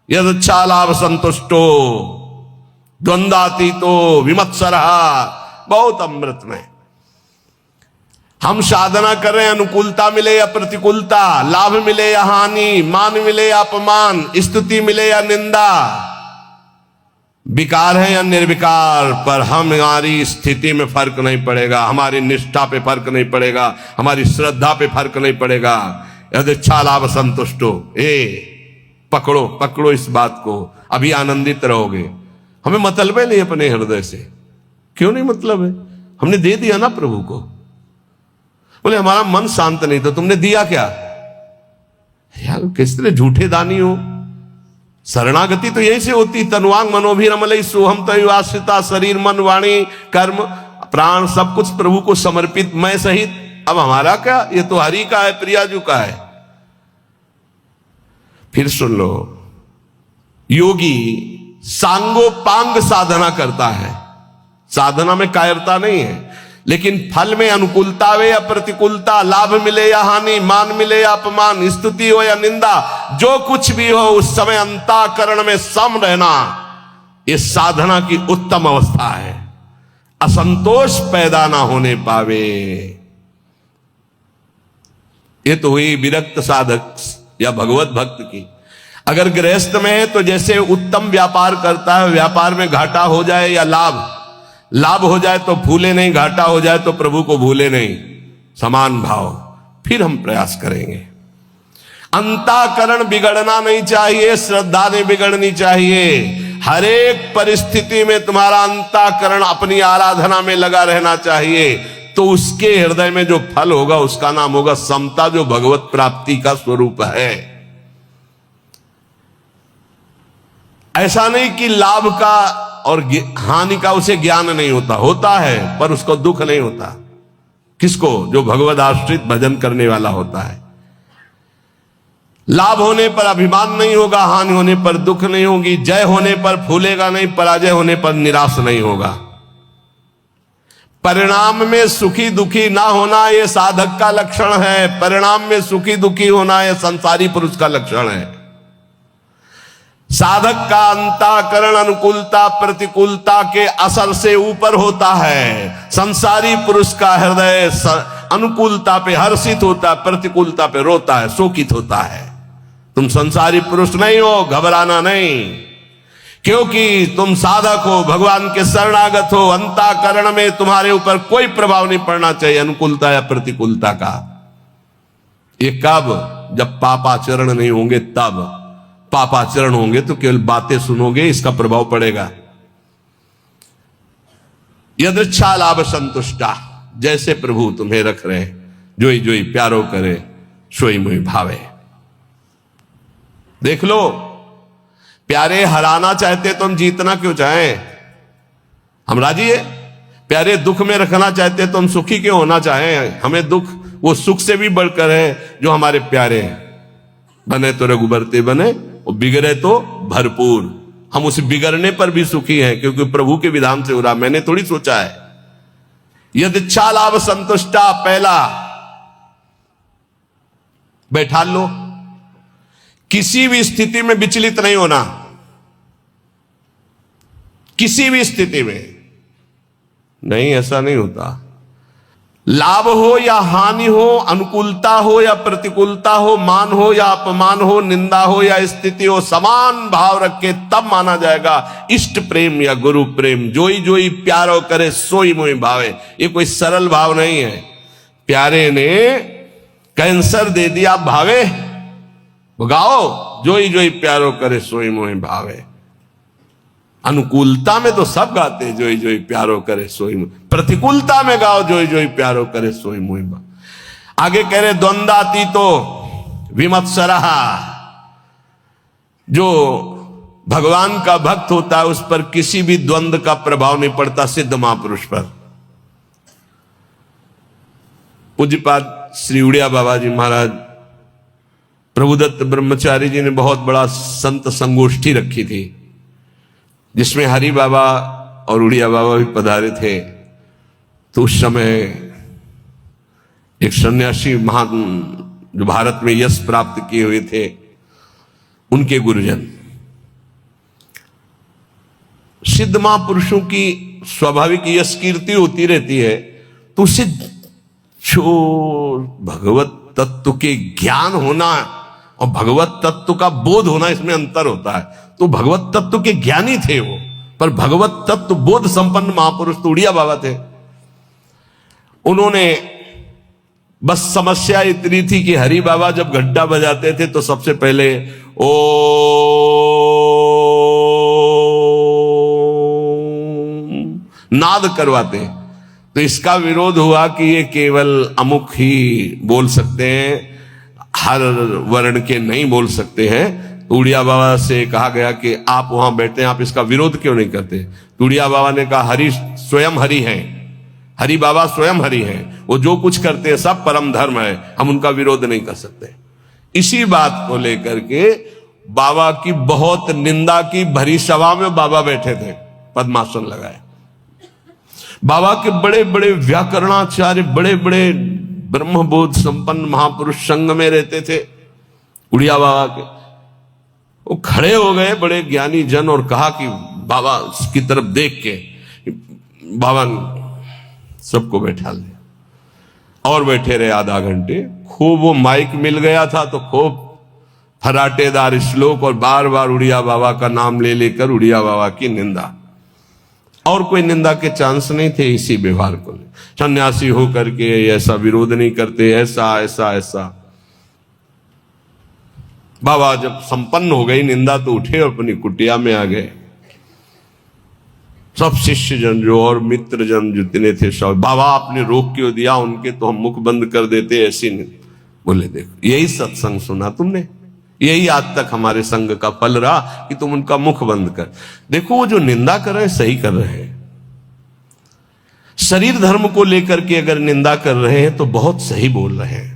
यदच्छा लाभ संतुष्टो द्वंद्वातीतो विमत्सरः, बहुत अमृत में। हम साधना कर रहे हैं, अनुकूलता मिले या प्रतिकूलता, लाभ मिले या हानि, मान मिले या अपमान, स्तुति मिले या निंदा, विकार है या निर्विकार, पर हमारी स्थिति में फर्क नहीं पड़ेगा, हमारी निष्ठा पे फर्क नहीं पड़ेगा, हमारी श्रद्धा पे फर्क नहीं पड़ेगा। यदृच्छा लाभ संतुष्टो, पकड़ो पकड़ो इस बात को, अभी आनंदित रहोगे। हमें मतलब है नहीं अपने हृदय से। क्यों नहीं मतलब है? हमने दे दिया ना प्रभु को। बोले हमारा मन शांत नहीं, तो तुमने दिया क्या? यार किस तरह झूठे दानी हो। शरणागति तो यही से होती। तनुवांग मनोभिरमलई सोहम तयुआश्रिता, शरीर मन वाणी कर्म प्राण सब कुछ प्रभु को समर्पित, मैं सहित। अब हमारा क्या? ये तो हरि का है, प्रियाजू का है। फिर सुन लो, योगी सांगोपांग साधना करता है। साधना में कायरता नहीं है, लेकिन फल में अनुकूलता हो या प्रतिकूलता, लाभ मिले या हानि, मान मिले या अपमान, स्तुति हो या निंदा, जो कुछ भी हो उस समय अंतःकरण में सम रहना, यह साधना की उत्तम अवस्था है। असंतोष पैदा ना होने पावे। ये तो हुई विरक्त साधक या भगवत भक्त की। अगर गृहस्थ में है तो जैसे उत्तम व्यापार करता है, व्यापार में घाटा हो जाए या लाभ हो जाए तो भूले नहीं, घाटा हो जाए तो प्रभु को भूले नहीं, समान भाव। फिर हम प्रयास करेंगे। अंतःकरण बिगड़ना नहीं चाहिए, श्रद्धा नहीं बिगड़नी चाहिए। हर एक परिस्थिति में तुम्हारा अंतःकरण अपनी आराधना में लगा रहना चाहिए, तो उसके हृदय में जो फल होगा उसका नाम होगा समता, जो भगवत प्राप्ति का स्वरूप है। ऐसा नहीं कि लाभ का और हानि का उसे ज्ञान नहीं होता, होता है, पर उसको दुख नहीं होता। किसको? जो भगवद आश्रित भजन करने वाला होता है। लाभ होने पर अभिमान नहीं होगा, हानि होने पर दुख नहीं होगी, जय होने पर फूलेगा नहीं, पराजय होने पर निराश नहीं होगा। परिणाम में सुखी दुखी ना होना यह साधक का लक्षण है। परिणाम में सुखी दुखी होना यह संसारी पुरुष का लक्षण है। साधक का अंतःकरण अनुकूलता प्रतिकूलता के असर से ऊपर होता है। संसारी पुरुष का हृदय अनुकूलता पे हर्षित होता है, प्रतिकूलता पे रोता है, शोकित होता है। तुम संसारी पुरुष नहीं हो, घबराना नहीं, क्योंकि तुम साधक हो, भगवान के शरणागत हो। अंतःकरण में तुम्हारे ऊपर कोई प्रभाव नहीं पड़ना चाहिए अनुकूलता या प्रतिकूलता का। ये कब? जब पापाचरण नहीं होंगे तब। पापाचरण होंगे तो केवल बातें सुनोगे, इसका प्रभाव पड़ेगा। यदृच्छा लाभ संतुष्टा, जैसे प्रभु तुम्हें रख रहे, जोई जोई प्यारो करे, सोई मुई भावे। देख लो, प्यारे हराना चाहते तो हम जीतना क्यों चाहें? हम राजी है। प्यारे दुख में रखना चाहते तो हम सुखी क्यों होना चाहें? हमें दुख वो सुख से भी बढ़कर है जो हमारे प्यारे हैं। बने तो रघुबरते बने, और बिगड़े तो भरपूर। हम उस बिगड़ने पर भी सुखी हैं, क्योंकि प्रभु के विधान से हो रहा, मैंने थोड़ी सोचा है। यदृच्छा लाभ संतुष्टा, पहला बैठा लो। किसी भी स्थिति में विचलित नहीं होना, किसी भी स्थिति में नहीं। ऐसा नहीं होता। लाभ हो या हानि हो, अनुकूलता हो या प्रतिकूलता हो, मान हो या अपमान हो, निंदा हो या स्थिति हो, समान भाव रख के तब माना जाएगा इष्ट प्रेम या गुरु प्रेम। जोई जोई प्यारो करे सोई मोहि भावे। ये कोई सरल भाव नहीं है। प्यारे ने कैंसर दे दिया भावे, गाओ जोई जोई प्यारो करे सोई मोहि भावे। अनुकूलता में तो सब गाते जोई जोई प्यारो करे सोई मोहि, प्रतिकूलता में गाओ जोई जोई प्यारो करे सोई मोहि भावे। आगे कह रहे द्वंद्वाती तो विमत्सरः, जो भगवान का भक्त होता है उस पर किसी भी द्वंद्व का प्रभाव नहीं पड़ता, सिद्ध महापुरुष पर। पूज्यपाद श्री उड़िया बाबा जी महाराज, प्रभुदत्त ब्रह्मचारी जी ने बहुत बड़ा संत संगोष्ठी रखी थी, जिसमें हरि बाबा और उड़िया बाबा भी पधारे थे। तो उस समय एक सन्यासी महान जो भारत में यश प्राप्त किए हुए थे, उनके गुरुजन। सिद्ध महापुरुषों की स्वाभाविक यश कीर्ति होती रहती है, तो उससे जो भगवत तत्व के ज्ञान होना और भगवत तत्व का बोध होना, इसमें अंतर होता है। तो भगवत तत्व के ज्ञानी थे वो, पर भगवत तत्व बोध संपन्न महापुरुष तो उड़िया बाबा थे। उन्होंने बस समस्या इतनी थी कि हरि बाबा जब घंटा बजाते थे तो सबसे पहले ओ नाद करवाते। तो इसका विरोध हुआ कि ये केवल अमुक ही बोल सकते हैं, हर वर्ण के नहीं बोल सकते हैं। उड़िया बाबा से कहा गया कि आप वहां बैठते हैं, आप इसका विरोध क्यों नहीं करते? उड़िया बाबा ने कहा हरि स्वयं हरि हैं, हरि बाबा स्वयं हरि हैं, वो जो कुछ करते हैं सब परम धर्म है, हम उनका विरोध नहीं कर सकते। इसी बात को लेकर के बाबा की बहुत निंदा की भरी सभा में बाबा बैठे थे, पद्मासन लगाए। बाबा के बड़े बड़े व्याकरणाचार्य, बड़े बड़े ब्रह्मबोध संपन्न महापुरुष संग में रहते थे उड़िया बाबा के। वो खड़े हो गए बड़े ज्ञानी जन और कहा कि बाबा की तरफ देख के, बाबा ने सबको बैठा लिया और बैठे रहे आधा घंटे। खूब वो माइक मिल गया था तो खूब फराटेदार श्लोक और बार बार उड़िया बाबा का नाम ले लेकर उड़िया बाबा की निंदा, और कोई निंदा के चांस नहीं थे इसी व्यवहार को। सन्यासी होकर के ऐसा विरोध नहीं करते, ऐसा ऐसा ऐसा। बाबा जब संपन्न हो गई निंदा तो उठे और अपनी कुटिया में आ गए। सब शिष्य जन जो और मित्र जन जितने थे सब, बाबा आपने रोक क्यों दिया, उनके तो हम मुख बंद कर देते, ऐसी नहीं। बोले देखो यही सत्संग सुना तुमने, यही आज तक हमारे संग का फल रहा कि तुम उनका मुख बंद कर। देखो वो जो निंदा कर रहे हैं सही कर रहे हैं। शरीर धर्म को लेकर के अगर निंदा कर रहे हैं तो बहुत सही बोल रहे हैं,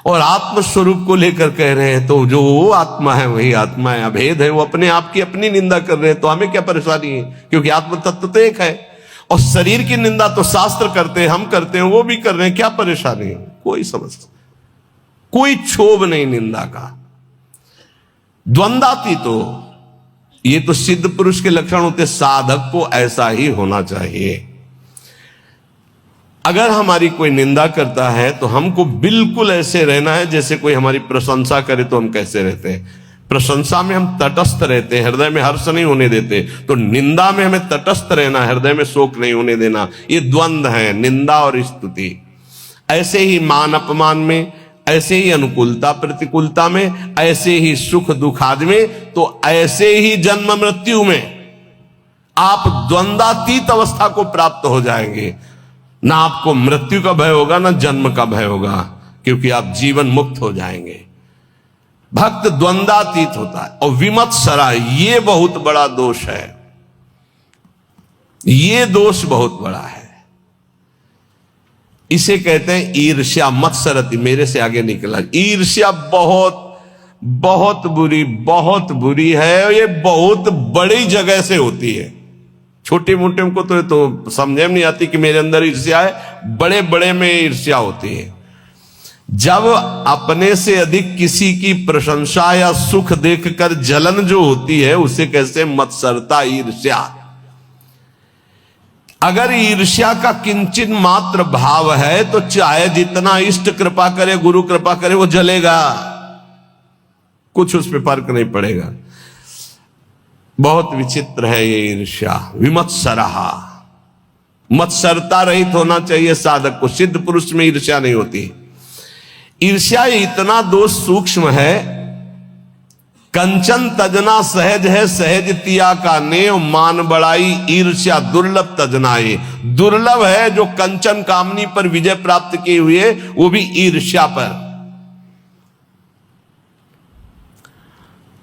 और आत्म स्वरूप को लेकर कह रहे हैं तो जो वो आत्मा है वही आत्मा है, अभेद है, वो अपने आप की अपनी निंदा कर रहे हैं तो हमें क्या परेशानी है, क्योंकि आत्म तत्व तो एक है। और शरीर की निंदा तो शास्त्र करते हैं, हम करते हैं, वो भी कर रहे हैं, क्या परेशानी है? कोई समस्या, कोई क्षोभ नहीं निंदा का। द्वंद्वाती तो ये तो सिद्ध पुरुष के लक्षण होते, साधक को ऐसा ही होना चाहिए। अगर हमारी कोई निंदा करता है तो हमको बिल्कुल ऐसे रहना है जैसे कोई हमारी प्रशंसा करे तो हम कैसे रहते हैं। प्रशंसा में हम तटस्थ रहते हैं, हृदय में हर्ष नहीं होने देते। तो निंदा में हमें तटस्थ रहना, हृदय में शोक नहीं होने देना। ये द्वंद्व है, निंदा और स्तुति। ऐसे ही मान अपमान में, ऐसे ही अनुकूलता प्रतिकूलता में, ऐसे ही सुख दुख आदि में, तो ऐसे ही जन्म मृत्यु में आप द्वंद्वातीत अवस्था को प्राप्त हो जाएंगे। ना आपको मृत्यु का भय होगा, ना जन्म का भय होगा, क्योंकि आप जीवन मुक्त हो जाएंगे। भक्त द्वंद्वातीत होता है। और विमत्सरा, ये बहुत बड़ा दोष है, ये दोष बहुत बड़ा है। इसे कहते हैं ईर्ष्या। मत्सरति, मेरे से आगे निकला। ईर्ष्या बहुत बहुत बुरी है, और ये बहुत बड़ी जगह से होती है। छोटे मोटे को तो समझे में नहीं आती कि मेरे अंदर ईर्ष्या है, बड़े बड़े में ईर्ष्या होती है। जब अपने से अधिक किसी की प्रशंसा या सुख देखकर जलन जो होती है, उसे कैसे मत्सरता, ईर्ष्या। अगर ईर्ष्या का किंचित मात्र भाव है तो चाहे जितना इष्ट कृपा करे, गुरु कृपा करे, वो जलेगा, कुछ उस पर फर्क नहीं पड़ेगा। बहुत विचित्र है ये ईर्ष्या। विमत्सरहा, मत्सरता रहित होना चाहिए साधक को। सिद्ध पुरुष में ईर्ष्या नहीं होती। ईर्ष्या इतना दोष सूक्ष्म है, कंचन तजना सहज है, सहज तिया का नेव, मान बड़ाई ईर्ष्या दुर्लभ तजनाए। दुर्लभ है जो कंचन कामनी पर विजय प्राप्त किए हुए, वो भी ईर्ष्या पर।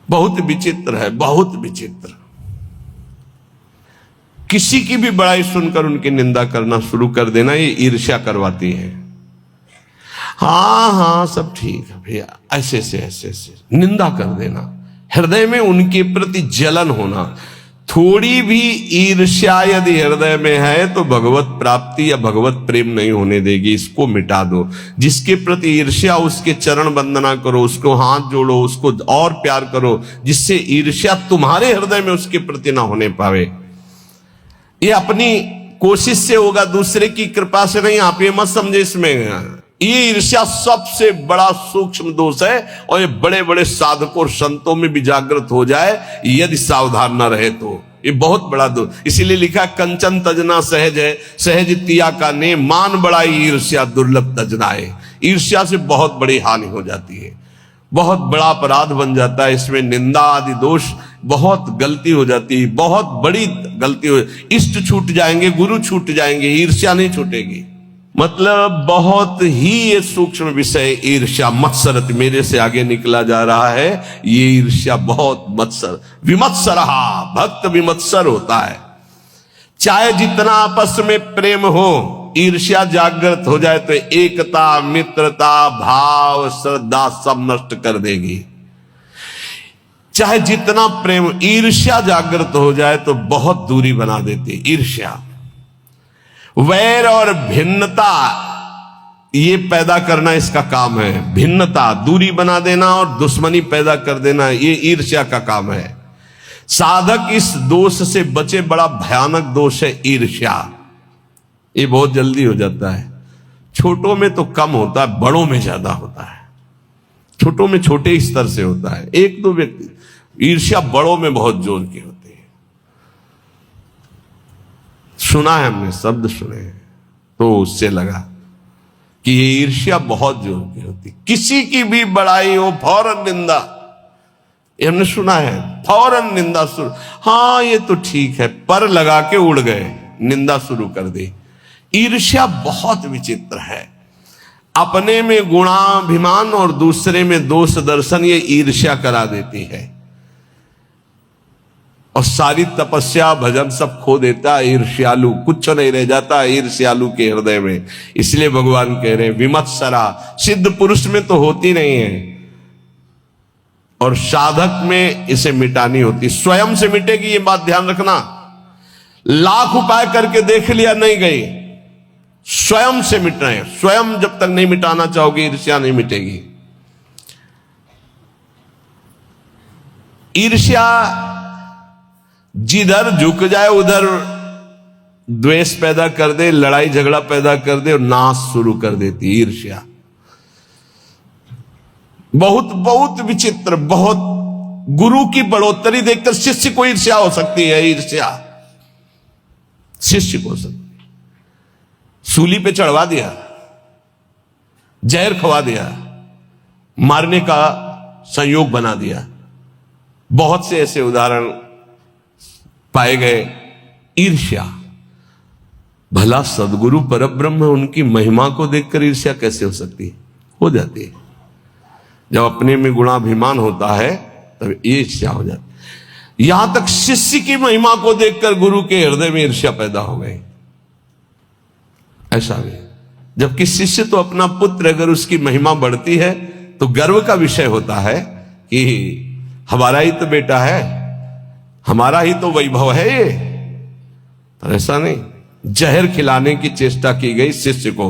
बहुत विचित्र है, बहुत विचित्र। किसी की भी बड़ाई सुनकर उनकी निंदा करना शुरू कर देना, ये ईर्ष्या करवाती है। हाँ हाँ सब ठीक है भैया, ऐसे से ऐसे से निंदा कर देना, हृदय में उनके प्रति जलन होना। थोड़ी भी ईर्ष्या यदि हृदय में है तो भगवत प्राप्ति या भगवत प्रेम नहीं होने देगी। इसको मिटा दो। जिसके प्रति ईर्ष्या, उसके चरण वंदना करो, उसको हाथ जोड़ो, उसको और प्यार करो, जिससे ईर्ष्या तुम्हारे हृदय में उसके प्रति ना होने पावे। ये अपनी कोशिश से होगा, दूसरे की कृपा से नहीं। आप ये मत समझे इसमें। ये ईर्ष्या सबसे बड़ा सूक्ष्म दोष है, और ये बड़े बड़े साधकों और संतों में भी जागृत हो जाए यदि सावधान न रहे तो। ये बहुत बड़ा दोष। इसीलिए लिखा कंचन तजना सहज है, सहज तिया का ने, मान बड़ाई ईर्ष्या दुर्लभ तजनाए। ईर्ष्या से बहुत बड़ी हानि हो जाती है, बहुत बड़ा अपराध बन जाता है। इसमें निंदा आदि दोष, बहुत गलती हो जाती है, बहुत बड़ी गलती हो। इष्ट छूट जाएंगे, गुरु छूट जाएंगे, ईर्ष्या नहीं छूटेगी। मतलब बहुत ही ये सूक्ष्म विषय ईर्ष्या। मत्सरत मेरे से आगे निकला जा रहा है। ये ईर्ष्या बहुत मत्सर, विमत्सरहा, भक्त विमत्सर होता है। चाहे जितना आपस में प्रेम हो, ईर्ष्या जागृत हो जाए तो एकता, मित्रता, भाव, श्रद्धा सब नष्ट कर देगी। चाहे जितना प्रेम, ईर्ष्या जागृत हो जाए तो बहुत दूरी बना देती ईर्ष्या। वैर और भिन्नता ये पैदा करना इसका काम है। भिन्नता, दूरी बना देना और दुश्मनी पैदा कर देना, ये ईर्ष्या का काम है। साधक इस दोष से बचे। बड़ा भयानक दोष है ईर्ष्या। ये बहुत जल्दी हो जाता है। छोटों में तो कम होता है, बड़ों में ज्यादा होता है। छोटों में छोटे स्तर से होता है, एक दो व्यक्ति। ईर्ष्या बड़ों में बहुत जोर की होती है। सुना है हमने, शब्द सुने हैं, तो उससे लगा कि ये ईर्ष्या बहुत जोर की होती। किसी की भी बड़ाई हो, फौरन निंदा। ये हमने सुना है, फौरन निंदा शुरू। हाँ ये तो ठीक है, पर लगा के उड़ गए, निंदा शुरू कर दी। ईर्ष्या बहुत विचित्र है। अपने में गुणाभिमान और दूसरे में दोष दर्शन, ये ईर्ष्या करा देती है। और सारी तपस्या भजन सब खो देता है ईर्ष्यालु। कुछ नहीं रह जाता ईर्ष्यालु के हृदय में। इसलिए भगवान कह रहे हैं विमत्सरा। सिद्ध पुरुष में तो होती नहीं है, और साधक में इसे मिटानी होती। स्वयं से मिटेगी, ये बात ध्यान रखना। लाख उपाय करके देख लिया, नहीं गई। स्वयं से मिट रहे हैं। स्वयं जब तक नहीं मिटाना चाहोगे, ईर्ष्या नहीं मिटेगी। ईर्ष्या जिधर झुक जाए उधर द्वेष पैदा कर दे, लड़ाई झगड़ा पैदा कर दे और नाश शुरू कर देती ईर्ष्या। बहुत बहुत विचित्र। बहुत गुरु की बढ़ोतरी देखकर शिष्य को ईर्ष्या हो सकती है। ईर्ष्या शिष्य को हो सकती। सूली पे चढ़वा दिया, जहर खवा दिया, मारने का संयोग बना दिया। बहुत से ऐसे उदाहरण पाए गए। ईर्ष्या। भला सदगुरु परब्रह्म, उनकी महिमा को देखकर ईर्ष्या कैसे हो सकती है? हो जाती है। जब अपने में गुणाभिमान होता है तब ईर्ष्या हो जाती है। यहां तक शिष्य की महिमा को देखकर गुरु के हृदय में ईर्ष्या पैदा हो गई। ऐसा भी, जबकि शिष्य तो अपना पुत्र, अगर उसकी महिमा बढ़ती है तो गर्व का विषय होता है कि हमारा ही तो बेटा है, हमारा ही तो वैभव है ये। पर ऐसा नहीं। जहर खिलाने की चेष्टा की गई शिष्य को।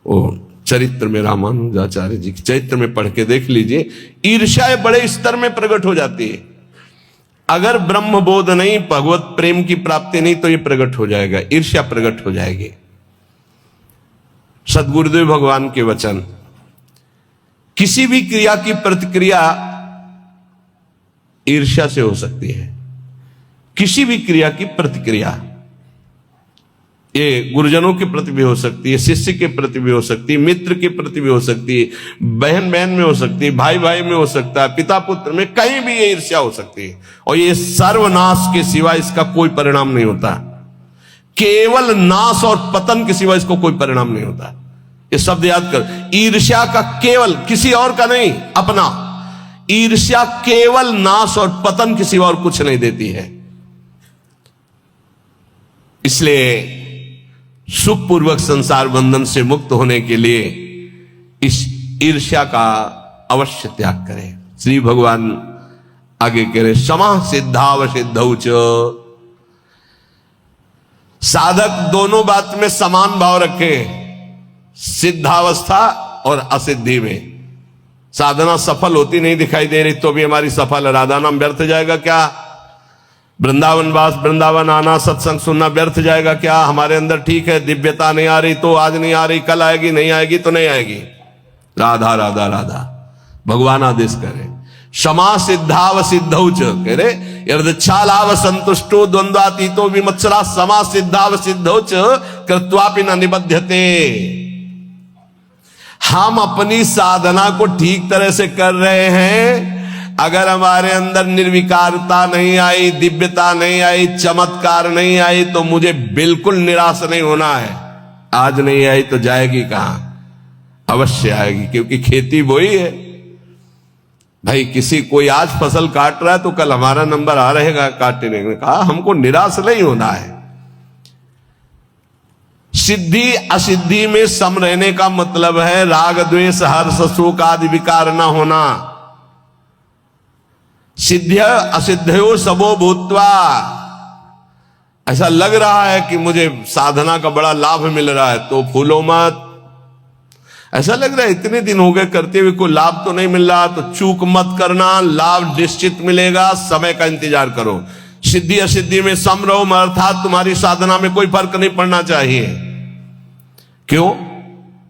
वो चरित्र में, रामानुजाचार्य जी के चरित्र में पढ़ के देख लीजिए। ईर्ष्या बड़े स्तर में प्रकट हो जाती है। अगर ब्रह्म बोध नहीं, भगवत प्रेम की प्राप्ति नहीं, तो ये प्रकट हो जाएगा, ईर्ष्या प्रकट हो जाएगी। सदगुरुदेव भगवान के वचन, किसी भी क्रिया की प्रतिक्रिया ईर्ष्या से हो सकती है। किसी भी क्रिया की प्रतिक्रिया, ये गुरुजनों के प्रति भी हो सकती है, शिष्य के प्रति भी हो सकती है, मित्र के प्रति भी हो सकती है, बहन बहन में हो सकती है, भाई भाई में हो सकता है, पिता पुत्र में, कहीं भी ये ईर्ष्या हो सकती है। और ये सर्वनाश के सिवा इसका कोई परिणाम नहीं होता। केवल नाश और पतन के सिवा इसको कोई परिणाम नहीं होता। ये शब्द याद कर, ईर्ष्या का केवल, किसी और का नहीं, अपना। ईर्ष्या केवल नाश और पतन के सिवा और कुछ नहीं देती है। इसलिए सुखपूर्वक संसार बंधन से मुक्त होने के लिए इस ईर्ष्या का अवश्य त्याग करें। श्री भगवान आगे कह रहे, क्षमा सिद्धाव सिद्धौ च। साधक दोनों बात में समान भाव रखे, सिद्धावस्था और असिद्धि में। साधना सफल होती नहीं दिखाई दे रही तो भी हमारी सफल, राधा नाम व्यर्थ जाएगा क्या? वृंदावन वास, वृंदावन आना, सत्संग सुनना व्यर्थ जाएगा क्या? हमारे अंदर ठीक है, दिव्यता नहीं आ रही तो आज नहीं आ रही, कल आएगी, नहीं आएगी तो नहीं आएगी। राधा राधा राधा, भगवान आदेश करे। क्षमा सिद्धाव सिद्धौ च, कह रहे यदच्छालाव संतुष्टो द्वंद्वातीतो विमत्सरा समा सिद्धाव सिद्धौ च कृत्वापि न निबध्यते। हम अपनी साधना को ठीक तरह से कर रहे हैं, अगर हमारे अंदर निर्विकारता नहीं आई, दिव्यता नहीं आई, चमत्कार नहीं आई, तो मुझे बिल्कुल निराश नहीं होना है। आज नहीं आई तो जाएगी कहां? अवश्य आएगी, क्योंकि खेती वही है भाई। किसी कोई आज फसल काट रहा है तो कल हमारा नंबर आ रहेगा काटने में। कहा हमको निराश नहीं होना है। सिद्धि असिद्धि में सम रहने का मतलब है राग द्वेष हर्ष शोक आदि विकार न होना। सिद्ध्य असिद्धयो सबो भूत्वा। ऐसा लग रहा है कि मुझे साधना का बड़ा लाभ मिल रहा है तो फूलो मत। ऐसा लग रहा है इतने दिन हो गए करते हुए कोई लाभ तो नहीं मिल रहा, तो चूक मत करना, लाभ निश्चित मिलेगा, समय का इंतजार करो। सिद्धि असिद्धि में सम रहो, अर्थात तुम्हारी साधना में कोई फर्क नहीं पड़ना चाहिए। क्यों?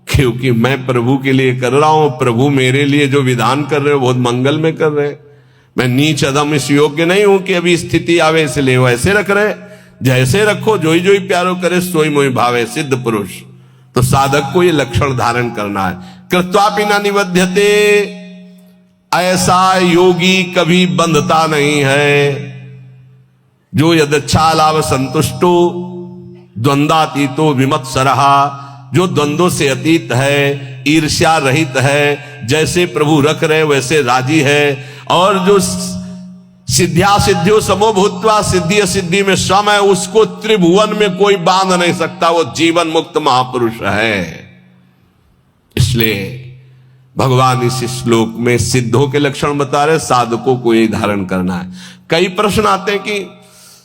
क्योंकि मैं प्रभु के लिए कर रहा हूं, प्रभु मेरे लिए जो विधान कर रहे हो बहुत मंगल में कर रहे हैं। मैं नीच अधम इस योग्य नहीं हूं कि अभी स्थिति आवे इसलिए वैसे रख रहे। जैसे रखो, जोई जोई प्यारो करे सोई मोई भावे, सिद्ध पुरुष। तो साधक को ये लक्षण धारण करना है। कृत्वापि न निबध्यते, ऐसा योगी कभी बंधता नहीं है। जो यदच्छालाव संतुष्टो द्वंद्वातीतो विमत्सरः, जो द्वंद्वों से अतीत है, ईर्ष्या रहित है, जैसे प्रभु रख रहे वैसे राजी है। और जो सिद्ध्या सिद्धियों समो भूत्वा, सिद्धि असिद्धि में सम है, उसको त्रिभुवन में कोई बांध नहीं सकता। वो जीवन मुक्त महापुरुष है। इसलिए भगवान इस श्लोक में सिद्धों के लक्षण बता रहे, साधकों को यही धारण करना है। कई प्रश्न आते हैं कि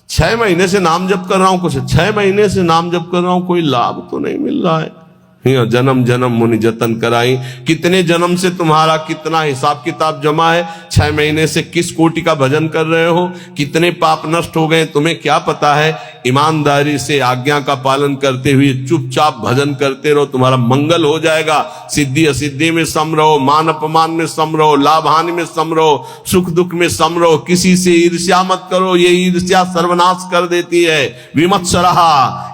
6 महीने से नाम जप कर रहा हूं, कुछ 6 महीने से नाम जप कर रहा हूं, कोई लाभ तो नहीं मिल रहा है। जन्म जन्म मुनि जतन कराई। कितने जन्म से तुम्हारा कितना हिसाब किताब जमा है? 6 महीने से किस कोटि का भजन कर रहे हो? कितने पाप नष्ट हो गए तुम्हें क्या पता है? ईमानदारी से आज्ञा का पालन करते हुए चुपचाप भजन करते रहो, तुम्हारा मंगल हो जाएगा। सिद्धि असिद्धि में सम रहो, मान अपमान में सम रहो, लाभ हानि में सम रहो, सुख दुख में सम रहो। किसी से ईर्ष्या मत करो, ये ईर्ष्या सर्वनाश कर देती है। विमत्सरः,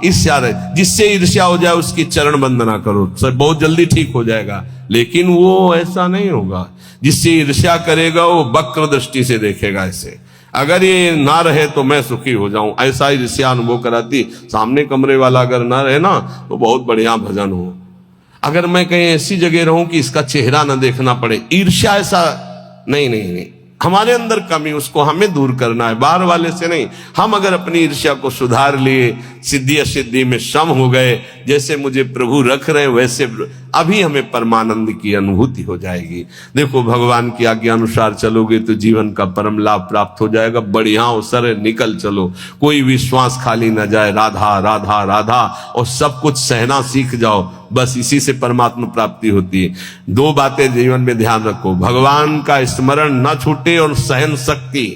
ईर्ष्या, जिससे ईर्ष्या हो जाए उसकी चरण वंदना करो, बहुत जल्दी ठीक हो जाएगा। लेकिन वो ऐसा नहीं होगा। जिससे ईर्ष्या करेगा वो वक्र दृष्टि से देखेगा। ऐसे अगर ये ना रहे तो मैं सुखी हो जाऊं, ऐसा ईर्ष्या अनुभव कराती। सामने कमरे वाला अगर ना रहे ना तो बहुत बढ़िया भजन हो। अगर मैं कहीं ऐसी जगह रहूं कि इसका चेहरा ना देखना पड़े, ईर्ष्या ऐसा नहीं। हमारे अंदर कमी, उसको हमें दूर करना है, बाहर वाले से नहीं। हम अगर अपनी ईर्ष्या को सुधार लिए, सिद्धि असिद्धि में सम हो गए, जैसे मुझे प्रभु रख रहे वैसे अभी हमें परमानंद की अनुभूति हो जाएगी। देखो भगवान की आज्ञा अनुसार चलोगे तो जीवन का परम लाभ प्राप्त हो जाएगा। बढ़िया अवसर है, निकल चलो, कोई विश्वास खाली न जाए। राधा राधा राधा, और सब कुछ सहना सीख जाओ। बस इसी से परमात्मा प्राप्ति होती है। 2 बातें जीवन में ध्यान रखो, भगवान का स्मरण न छूटे और सहन शक्ति।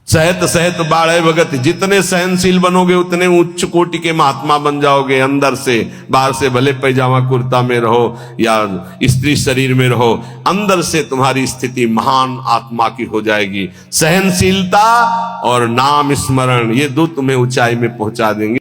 सहत सहत बाढ़ भगत, जितने सहनशील बनोगे उतने उच्च कोटि के महात्मा बन जाओगे। अंदर से, बाहर से भले पैजामा कुर्ता में रहो या स्त्री शरीर में रहो, अंदर से तुम्हारी स्थिति महान आत्मा की हो जाएगी। सहनशीलता और नाम स्मरण, ये दो तुम्हें ऊंचाई में पहुंचा देंगे।